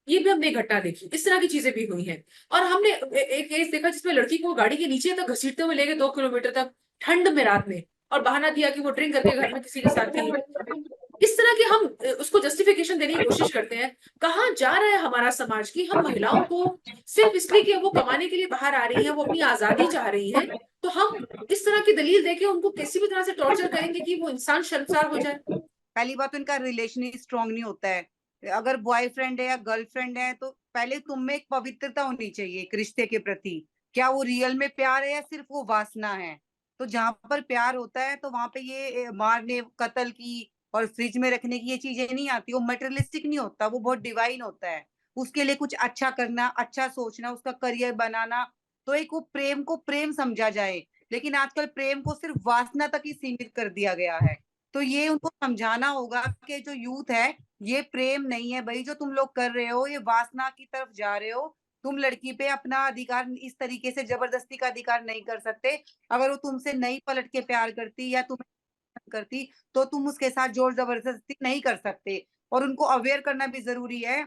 ये भी हमने घटना देखी। इस तरह की चीजें भी हुई हैं। और हमने एक केस देखा जिसमें लड़की को गाड़ी के नीचे तक घसीटते हुए ले गए 2 किलोमीटर तक, ठंड में, रात में, और बहाना दिया कि वो ड्रिंक करके घर में किसी के साथ थी। इस तरह के हम उसको जस्टिफिकेशन देने की कोशिश करते हैं। कहाँ जा रहा है हमारा समाज की? हम महिलाओं को सिर्फ इसलिए कि वो कमाने के लिए बाहर आ रही है, वो अपनी आजादी चाह रही है, तो हम इस तरह की दलील देके उनको किसी भी तरह से टॉर्चर करेंगे कि वो इंसान शर्मसार हो जाए। पहली बात तो इनका रिलेशन ही स्ट्रांग नहीं होता है। अगर बॉयफ्रेंड है या गर्लफ्रेंड है तो पहले तुम में एक पवित्रता होनी चाहिए एक रिश्ते के प्रति। क्या वो रियल में प्यार है या सिर्फ वो वासना है? तो जहां पर प्यार होता है तो वहां पे ये मारने कत्ल की और फ्रिज में रखने की ये चीजें नहीं आती। वो मटेरियलिस्टिक नहीं होता, वो बहुत डिवाइन होता है। उसके लिए कुछ अच्छा करना, अच्छा सोचना, उसका करियर बनाना, तो एक वो प्रेम को प्रेम समझा जाए। लेकिन आजकल प्रेम को सिर्फ वासना तक ही सीमित कर दिया गया है। तो ये उनको समझाना होगा कि जो यूथ है, ये प्रेम नहीं है भाई जो तुम लोग कर रहे हो, ये वासना की तरफ जा रहे हो। तुम लड़की पे अपना अधिकार इस तरीके से जबरदस्ती का अधिकार नहीं कर सकते। अगर वो तुमसे नहीं पलट के प्यार करती या तुम्हें पसंद करती तो तुम उसके साथ जोर जबरदस्ती नहीं कर सकते। और उनको अवेयर करना भी जरूरी है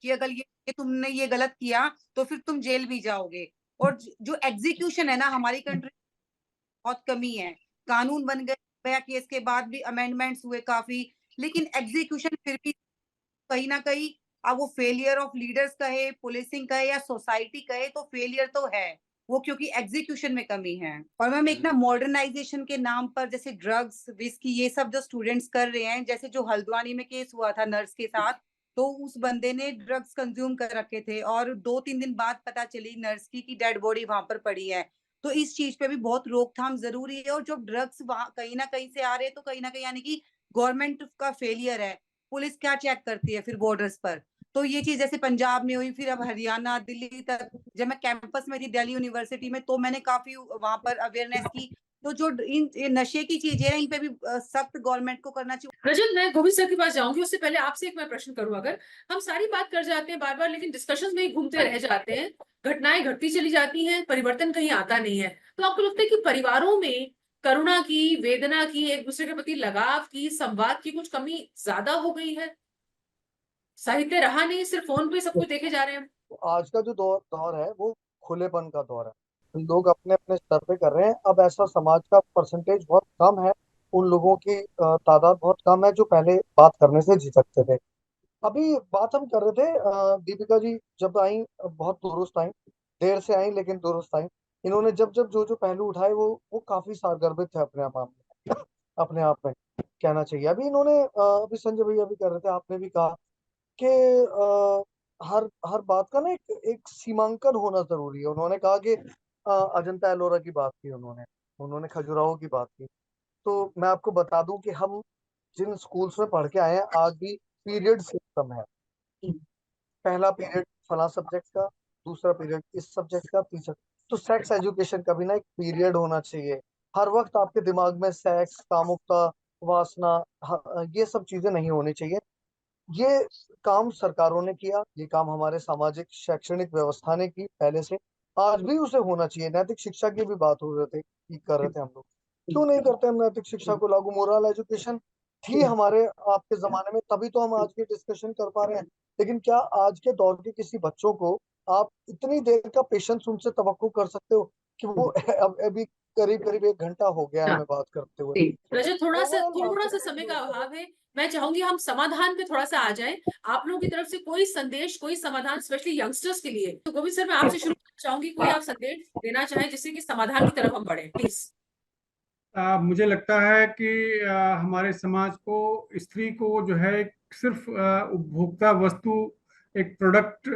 कि अगर ये तुमने ये गलत किया तो फिर तुम जेल भी जाओगे। और जो एग्जीक्यूशन है ना, हमारी कंट्री बहुत कमी है। कानून बन गए, गया केस के बाद भी अमेंडमेंट्स हुए काफी, लेकिन एग्जीक्यूशन फिर भी कहीं ना कहीं, अब वो फेलियर ऑफ लीडर्स कहे, पुलिसिंग कहे या सोसाइटी कहे, तो फेलियर तो है वो, क्योंकि एग्जीक्यूशन में कमी है। और मैम एक ना मॉडर्नाइजेशन के नाम पर जैसे ड्रग्स, विस्की, ये सब जो स्टूडेंट्स कर रहे हैं, जैसे जो हल्द्वानी में केस हुआ था नर्स के साथ, तो उस बंदे ने ड्रग्स कंज्यूम कर रखे थे और 2-3 दिन बाद पता चली नर्स की डेड बॉडी वहां पर पड़ी है। तो इस चीज पे भी बहुत रोकथाम जरूरी है। और जो ड्रग्स वहां कहीं ना कहीं से आ रहे हैं, तो कहीं ना कहीं यानी कि गवर्नमेंट का फेलियर है। पुलिस क्या चेक करती है फिर बॉर्डर्स पर? तो ये चीज जैसे पंजाब में हुई, फिर अब हरियाणा, दिल्ली तक। जब मैं कैंपस में थी दिल्ली यूनिवर्सिटी में, तो मैंने काफी वहां पर अवेयरनेस की। तो जो ये नशे की चीजें हैं, इन पे भी सख्त गवर्नमेंट को करना चाहिए। रजत, मैं गोविंद सर के पास जाऊंगी, उससे पहले आपसे एक मैं प्रश्न करूं। अगर हम सारी बात कर जाते हैं बार बार, लेकिन डिस्कशन में ही घूमते रह जाते हैं, घटनाएं घटती चली जाती हैं, परिवर्तन कहीं आता नहीं है, तो आपको लगता है कि परिवारों में करुणा की, वेदना की, एक दूसरे के प्रति लगाव की, संवाद की कुछ कमी ज्यादा हो गई है? साहित्य रहा नहीं, सिर्फ फोन पे सब कुछ देखे जा रहे हैं। आज का जो दौर है वो खुलेपन का दौर है। लोग अपने अपने स्तर पे कर रहे हैं। अब ऐसा समाज का परसेंटेज बहुत कम है, उन लोगों की तादाद बहुत कम है जो पहले बात करने से झिझकते थे। अभी बात हम कर रहे थे, दीपिका जी जब आई बहुत दुरुस्त आई, देर से आई लेकिन दुरुस्त आई। इन्होंने जब जब जो जो पहलू उठाए वो काफी सारगर्भित थे अपने आप में, अपने आप में कहना चाहिए। अभी इन्होंने अभी संजय भैया भी कर रहे थे, आपने भी कहा कि हर हर बात का ना एक सीमांकन होना जरूरी है। उन्होंने कहा कि अजंता एलोरा की बात की, उन्होंने उन्होंने खजुराहो की बात की। तो मैं आपको बता दूं कि हम जिन स्कूल्स में पढ़ के आए हैं आज भी पीरियड सिस्टम है। पहला पीरियड फला सब्जेक्ट का, दूसरा पीरियड इस सब्जेक्ट का, तीसरा। तो सेक्स एजुकेशन का भी ना एक पीरियड होना चाहिए। हर वक्त आपके दिमाग में सेक्स, कामुकता, वासना, ये सब चीजें नहीं होनी चाहिए। ये काम सरकारों ने किया, ये काम हमारे सामाजिक शैक्षणिक व्यवस्था ने की पहले से, आज भी उसे होना चाहिए। नैतिक शिक्षा की भी बात हो रहे थे, की कर रहे थे हम लोग। क्यों नहीं करते हम नैतिक शिक्षा को लागू? मोरल एजुकेशन थी हमारे आपके जमाने में, तभी तो हम आज की डिस्कशन कर पा रहे हैं। लेकिन क्या आज के दौर के किसी बच्चों को आप इतनी देर का पेशेंस उनसे तवक्को कर सकते हो कि वो अब अभी करीब करीब 1 घंटा हो गया है हमें बात करते हुए। रजत, थोड़ा सा ओवरऑल समय का अभाव है, मैं चाहूंगी हम समाधान पे थोड़ा सा आ जाएं। आप लोगों की तरफ से कोई संदेश, कोई समाधान, स्पेशली यंगस्टर्स के लिए। तो गोविंद सर, मैं आपसे शुरू करना चाहूंगी, कोई आप संदेश देना चाहें जिससे कि समाधान की तरफ हम बढ़े, प्लीज। मुझे लगता है कि हमारे समाज को, स्त्री को जो है सिर्फ उपभोक्ता वस्तु, एक प्रोडक्ट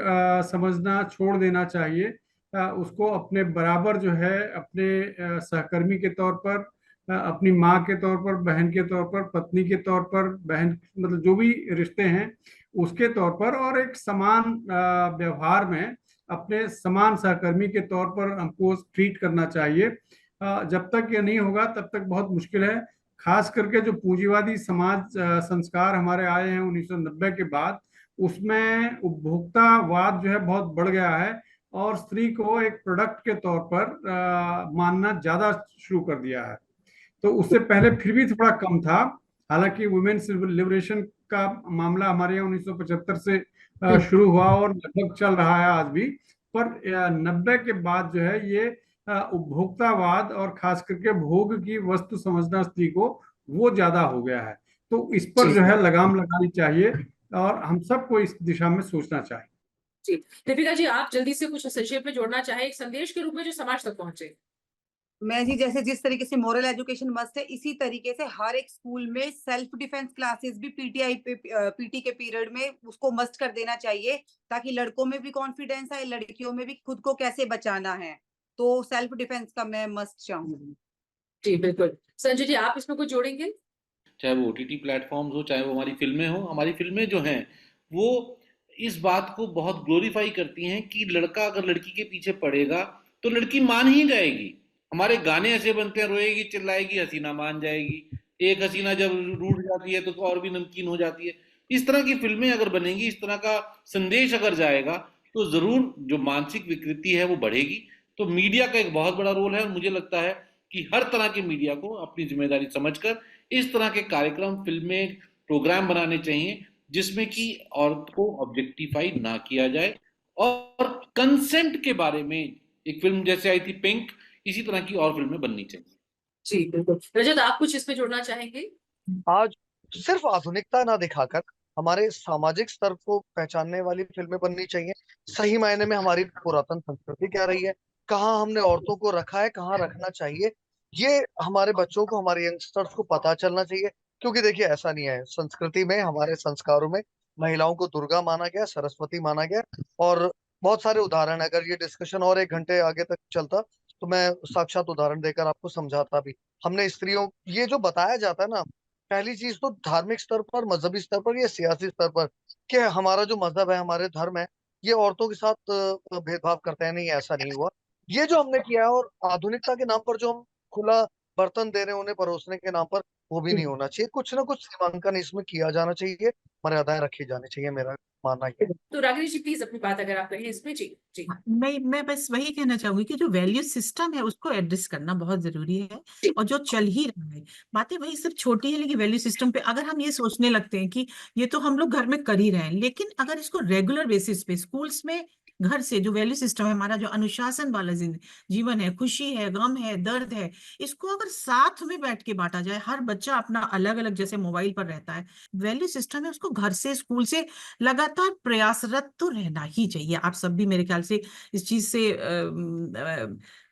समझना छोड़ देना चाहिए। उसको अपने बराबर जो है, अपने सहकर्मी के तौर पर, अपनी माँ के तौर पर, बहन के तौर पर, पत्नी के तौर पर, बहन मतलब जो भी रिश्ते हैं उसके तौर पर, और एक समान व्यवहार में अपने समान सहकर्मी के तौर पर हमको ट्रीट करना चाहिए। जब तक ये नहीं होगा तब तक बहुत मुश्किल है। खास करके जो पूंजीवादी समाज संस्कार हमारे आए हैं 1990 के बाद, उसमें उपभोक्तावाद जो है बहुत बढ़ गया है और स्त्री को एक प्रोडक्ट के तौर पर मानना ज्यादा शुरू कर दिया है। तो उससे पहले फिर भी थोड़ा कम था। हालांकि वुमेन्स लिबरेशन का मामला हमारे यहाँ 1975 से शुरू हुआ और लगभग चल रहा है आज भी। पर 90 के बाद जो है ये उपभोक्तावाद और खास करके भोग की वस्तु समझना स्त्री को, वो ज्यादा हो गया है। तो इस पर जो है लगाम लगानी चाहिए और हम सबको इस दिशा में सोचना चाहिए। जी, दीपिका जी, आप जल्दी से कुछ संक्षेप में जोड़ना चाहे, एक संदेश के रूप में जो समाज तक पहुंचे। मैं जी जैसे जिस तरीके से मोरल एजुकेशन मस्ट है, इसी तरीके से हर एक स्कूल में सेल्फ डिफेंस क्लासेस भी पीटी के पीरियड में उसको मस्ट कर देना चाहिए, ताकि लड़कों में भी कॉन्फिडेंस आए, लड़कियों में भी खुद को कैसे बचाना है। तो सेल्फ डिफेंस का मैं मस्ट चाहूंगी। जी बिल्कुल। संजय जी, आप इसमें कुछ जोड़ेंगे? चाहे वो ओटीटी प्लेटफॉर्म्स हो, चाहे वो हमारी फिल्में जो हैं वो इस बात को बहुत ग्लोरीफाई करती हैं कि लड़का अगर लड़की के पीछे पड़ेगा तो लड़की मान ही जाएगी। हमारे गाने ऐसे बनते हैं, रोएगी चिल्लाएगी, हसीना मान जाएगी। एक हसीना जब रूठ जाती है तो और भी नमकीन हो जाती है। इस तरह की फिल्में अगर बनेंगी, इस तरह का संदेश अगर जाएगा, तो जरूर जो मानसिक विकृति है वो बढ़ेगी। तो मीडिया का एक बहुत बड़ा रोल है, और मुझे लगता है कि हर तरह के मीडिया को अपनी जिम्मेदारी समझकर इस तरह के कार्यक्रम, फिल्में, प्रोग्राम बनाने चाहिए जिसमें कि औरत को ऑब्जेक्टिफाई ना किया जाए। और कंसेंट के बारे में एक फिल्म जैसे आई थी पिंक, इसी तरह की और फिल्में बननी चाहिए। जी बिल्कुल। रजत, आप कुछ इसमें जोड़ना चाहेंगे? आज सिर्फ आधुनिकता ना दिखाकर हमारे सामाजिक स्तर को पहचानने वाली फिल्में बननी चाहिए। सही मायने में हमारी पुरातन संस्कृति क्या रही है, कहाँ हमने औरतों को रखा है, कहाँ रखना चाहिए, ये हमारे बच्चों को, हमारे यंगस्टर्स को पता चलना चाहिए। क्योंकि देखिए, ऐसा नहीं है, संस्कृति में, हमारे संस्कारों में महिलाओं को दुर्गा माना गया, सरस्वती माना गया। और बहुत सारे उदाहरण है। अगर ये डिस्कशन और 1 घंटे आगे तक चलता तो मैं साक्षात उदाहरण देकर आपको समझाता भी। हमने स्त्रियों, ये जो बताया जाता है ना, पहली चीज तो धार्मिक स्तर पर, मजहबी स्तर पर या सियासी स्तर पर, कि हमारा जो मजहब है, हमारे धर्म है, ये औरतों के साथ भेदभाव करते हैं, नहीं, ऐसा नहीं हुआ। ये जो हमने किया है, और आधुनिकता के नाम पर जो हम खुला बर्तन दे रहे हैं उन्हें परोसने के नाम पर, वो भी नहीं होना चाहिए। कुछ ना कुछ सीमांकन इसमें किया जाना चाहिए, मर्यादाएं रखी जानी चाहिए, मेरा मानना ये है। तो रागिनी जी, प्लीज अपनी बात अगर आप कहें इसमें। जी जी मैं बस वही कहना चाहूंगी कि जो वैल्यू सिस्टम है उसको एड्रेस करना बहुत जरूरी है। जी। और जो चल ही रहा है, बातें वही सिर्फ छोटी है, लेकिन वैल्यू सिस्टम पे अगर हम ये सोचने लगते हैं कि ये तो हम लोग घर में कर ही रहे हैं, लेकिन अगर इसको रेगुलर बेसिस पे स्कूल्स में, घर से जो वैल्यू सिस्टम है हमारा, जो अनुशासन वाला जीवन है, खुशी है, गम है, दर्द है, इसको अगर साथ में बैठ के बांटा जाए, हर बच्चा अपना अलग अलग, जैसे मोबाइल पर रहता है, वैल्यू सिस्टम है उसको घर से, स्कूल से लगातार प्रयासरत तो रहना ही चाहिए। आप सब भी मेरे ख्याल से इस चीज से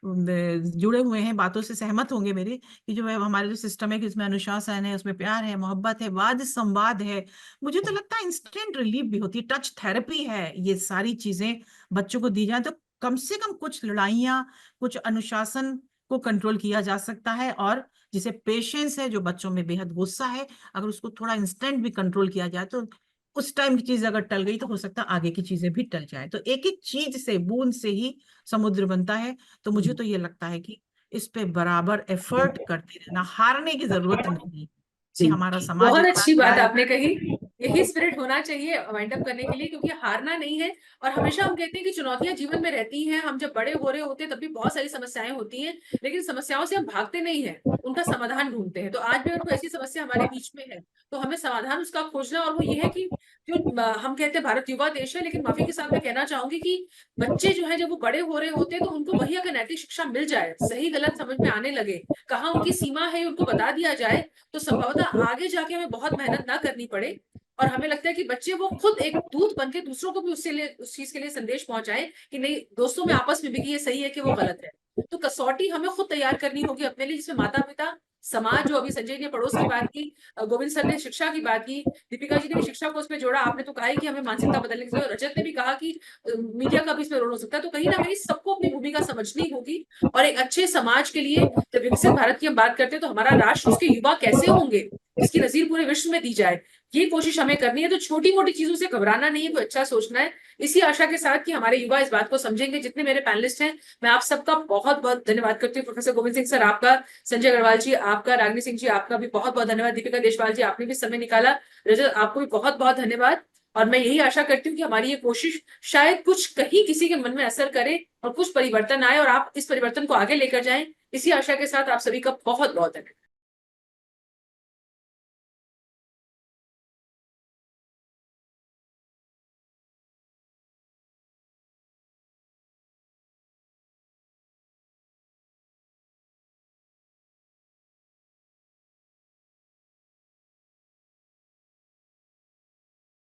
जुड़े हुए हैं, बातों से सहमत होंगे मेरे, कि जो है हमारे जो सिस्टम है कि उसमें अनुशासन है, उसमें प्यार है, मोहब्बत है, वाद संवाद है। मुझे तो लगता है इंस्टेंट रिलीफ भी होती है, टच थेरेपी है। ये सारी चीजें बच्चों को दी जाए तो कम से कम कुछ लड़ाइयाँ, कुछ अनुशासन को कंट्रोल किया जा सकता है। और जिसे पेशेंस है, जो बच्चों में बेहद गुस्सा है, अगर उसको थोड़ा इंस्टेंट भी कंट्रोल किया जाए तो उस टाइम की चीज अगर टल गई तो हो सकता है आगे की चीजें भी टल जाए। तो एक एक चीज से, बूंद से ही समुद्र बनता है। तो मुझे तो ये लगता है कि इस पे बराबर एफर्ट करते रहना, हारने की जरूरत नहीं कि जी हमारा समाज बहुत इतना अच्छी बात बड़ा है। आपने कही। यही स्पिरिट होना चाहिए वाइंड अप करने के लिए, क्योंकि हारना नहीं है। और हमेशा हम कहते हैं कि चुनौतियां जीवन में रहती हैं, हम जब बड़े हो रहे होते हैं तब भी बहुत सारी समस्याएं होती हैं, लेकिन समस्याओं से हम भागते नहीं हैं, उनका समाधान ढूंढते हैं। तो आज भी अगर कोई ऐसी समस्या हमारे बीच में है तो हमें समाधान उसका खोजना, और वो ये है कि जो हम कहते हैं भारत युवा देश है, लेकिन माफी के साथ मैं कहना चाहूंगी कि बच्चे जो है जब वो बड़े हो रहे होते हैं तो उनको वही अगर नैतिक शिक्षा मिल जाए, सही गलत समझ में आने लगे, कहाँ उनकी सीमा है उनको बता दिया जाए, तो संभवतः आगे जाके हमें बहुत मेहनत ना करनी पड़े। और हमें लगता है कि बच्चे वो खुद एक दूत बन के दूसरों को भी उस चीज के लिए संदेश पहुंचाए कि नहीं, दोस्तों में आपस में भी कि ये सही है कि वो गलत है। तो कसौटी हमें खुद तैयार करनी होगी अपने लिए, जिसमें माता पिता, समाज, जो अभी संजय ने पड़ोस की बात की, गोविंद सर ने शिक्षा की बात की, दीपिका जी ने भी शिक्षा को उसमें जोड़ा, आपने तो कहा है कि हमें मानसिकता बदलने की जरूरत, रजत ने भी कहा कि मीडिया का भी इसमें रोल हो सकता है। तो कहीं ना कहीं सबको अपनी भूमिका समझनी होगी। और एक अच्छे समाज के लिए, जब विकसित भारत की हम बात करते हैं तो हमारा राष्ट्र, उसके युवा कैसे होंगे, इसकी नजीर पूरे विश्व में दी जाए, ये कोशिश हमें करनी है। तो छोटी मोटी चीजों से घबराना नहीं है, कोई अच्छा सोचना है। इसी आशा के साथ कि हमारे युवा इस बात को समझेंगे। जितने मेरे पैनलिस्ट हैं, मैं आप सबका बहुत बहुत धन्यवाद करती हूँ। प्रोफेसर गोविंद सिंह सर आपका, संजय अग्रवाल जी आपका, रागिनी सिंह जी आपका भी बहुत बहुत धन्यवाद, दीपिका देशवाल जी आपने भी समय निकाला, रजत आपको भी बहुत बहुत धन्यवाद। और मैं यही आशा करती हूँ कि हमारी ये कोशिश शायद कुछ कहीं किसी के मन में असर करे और कुछ परिवर्तन आए, और आप इस परिवर्तन को आगे लेकर जाएं। इसी आशा के साथ आप सभी का बहुत बहुत धन्यवाद।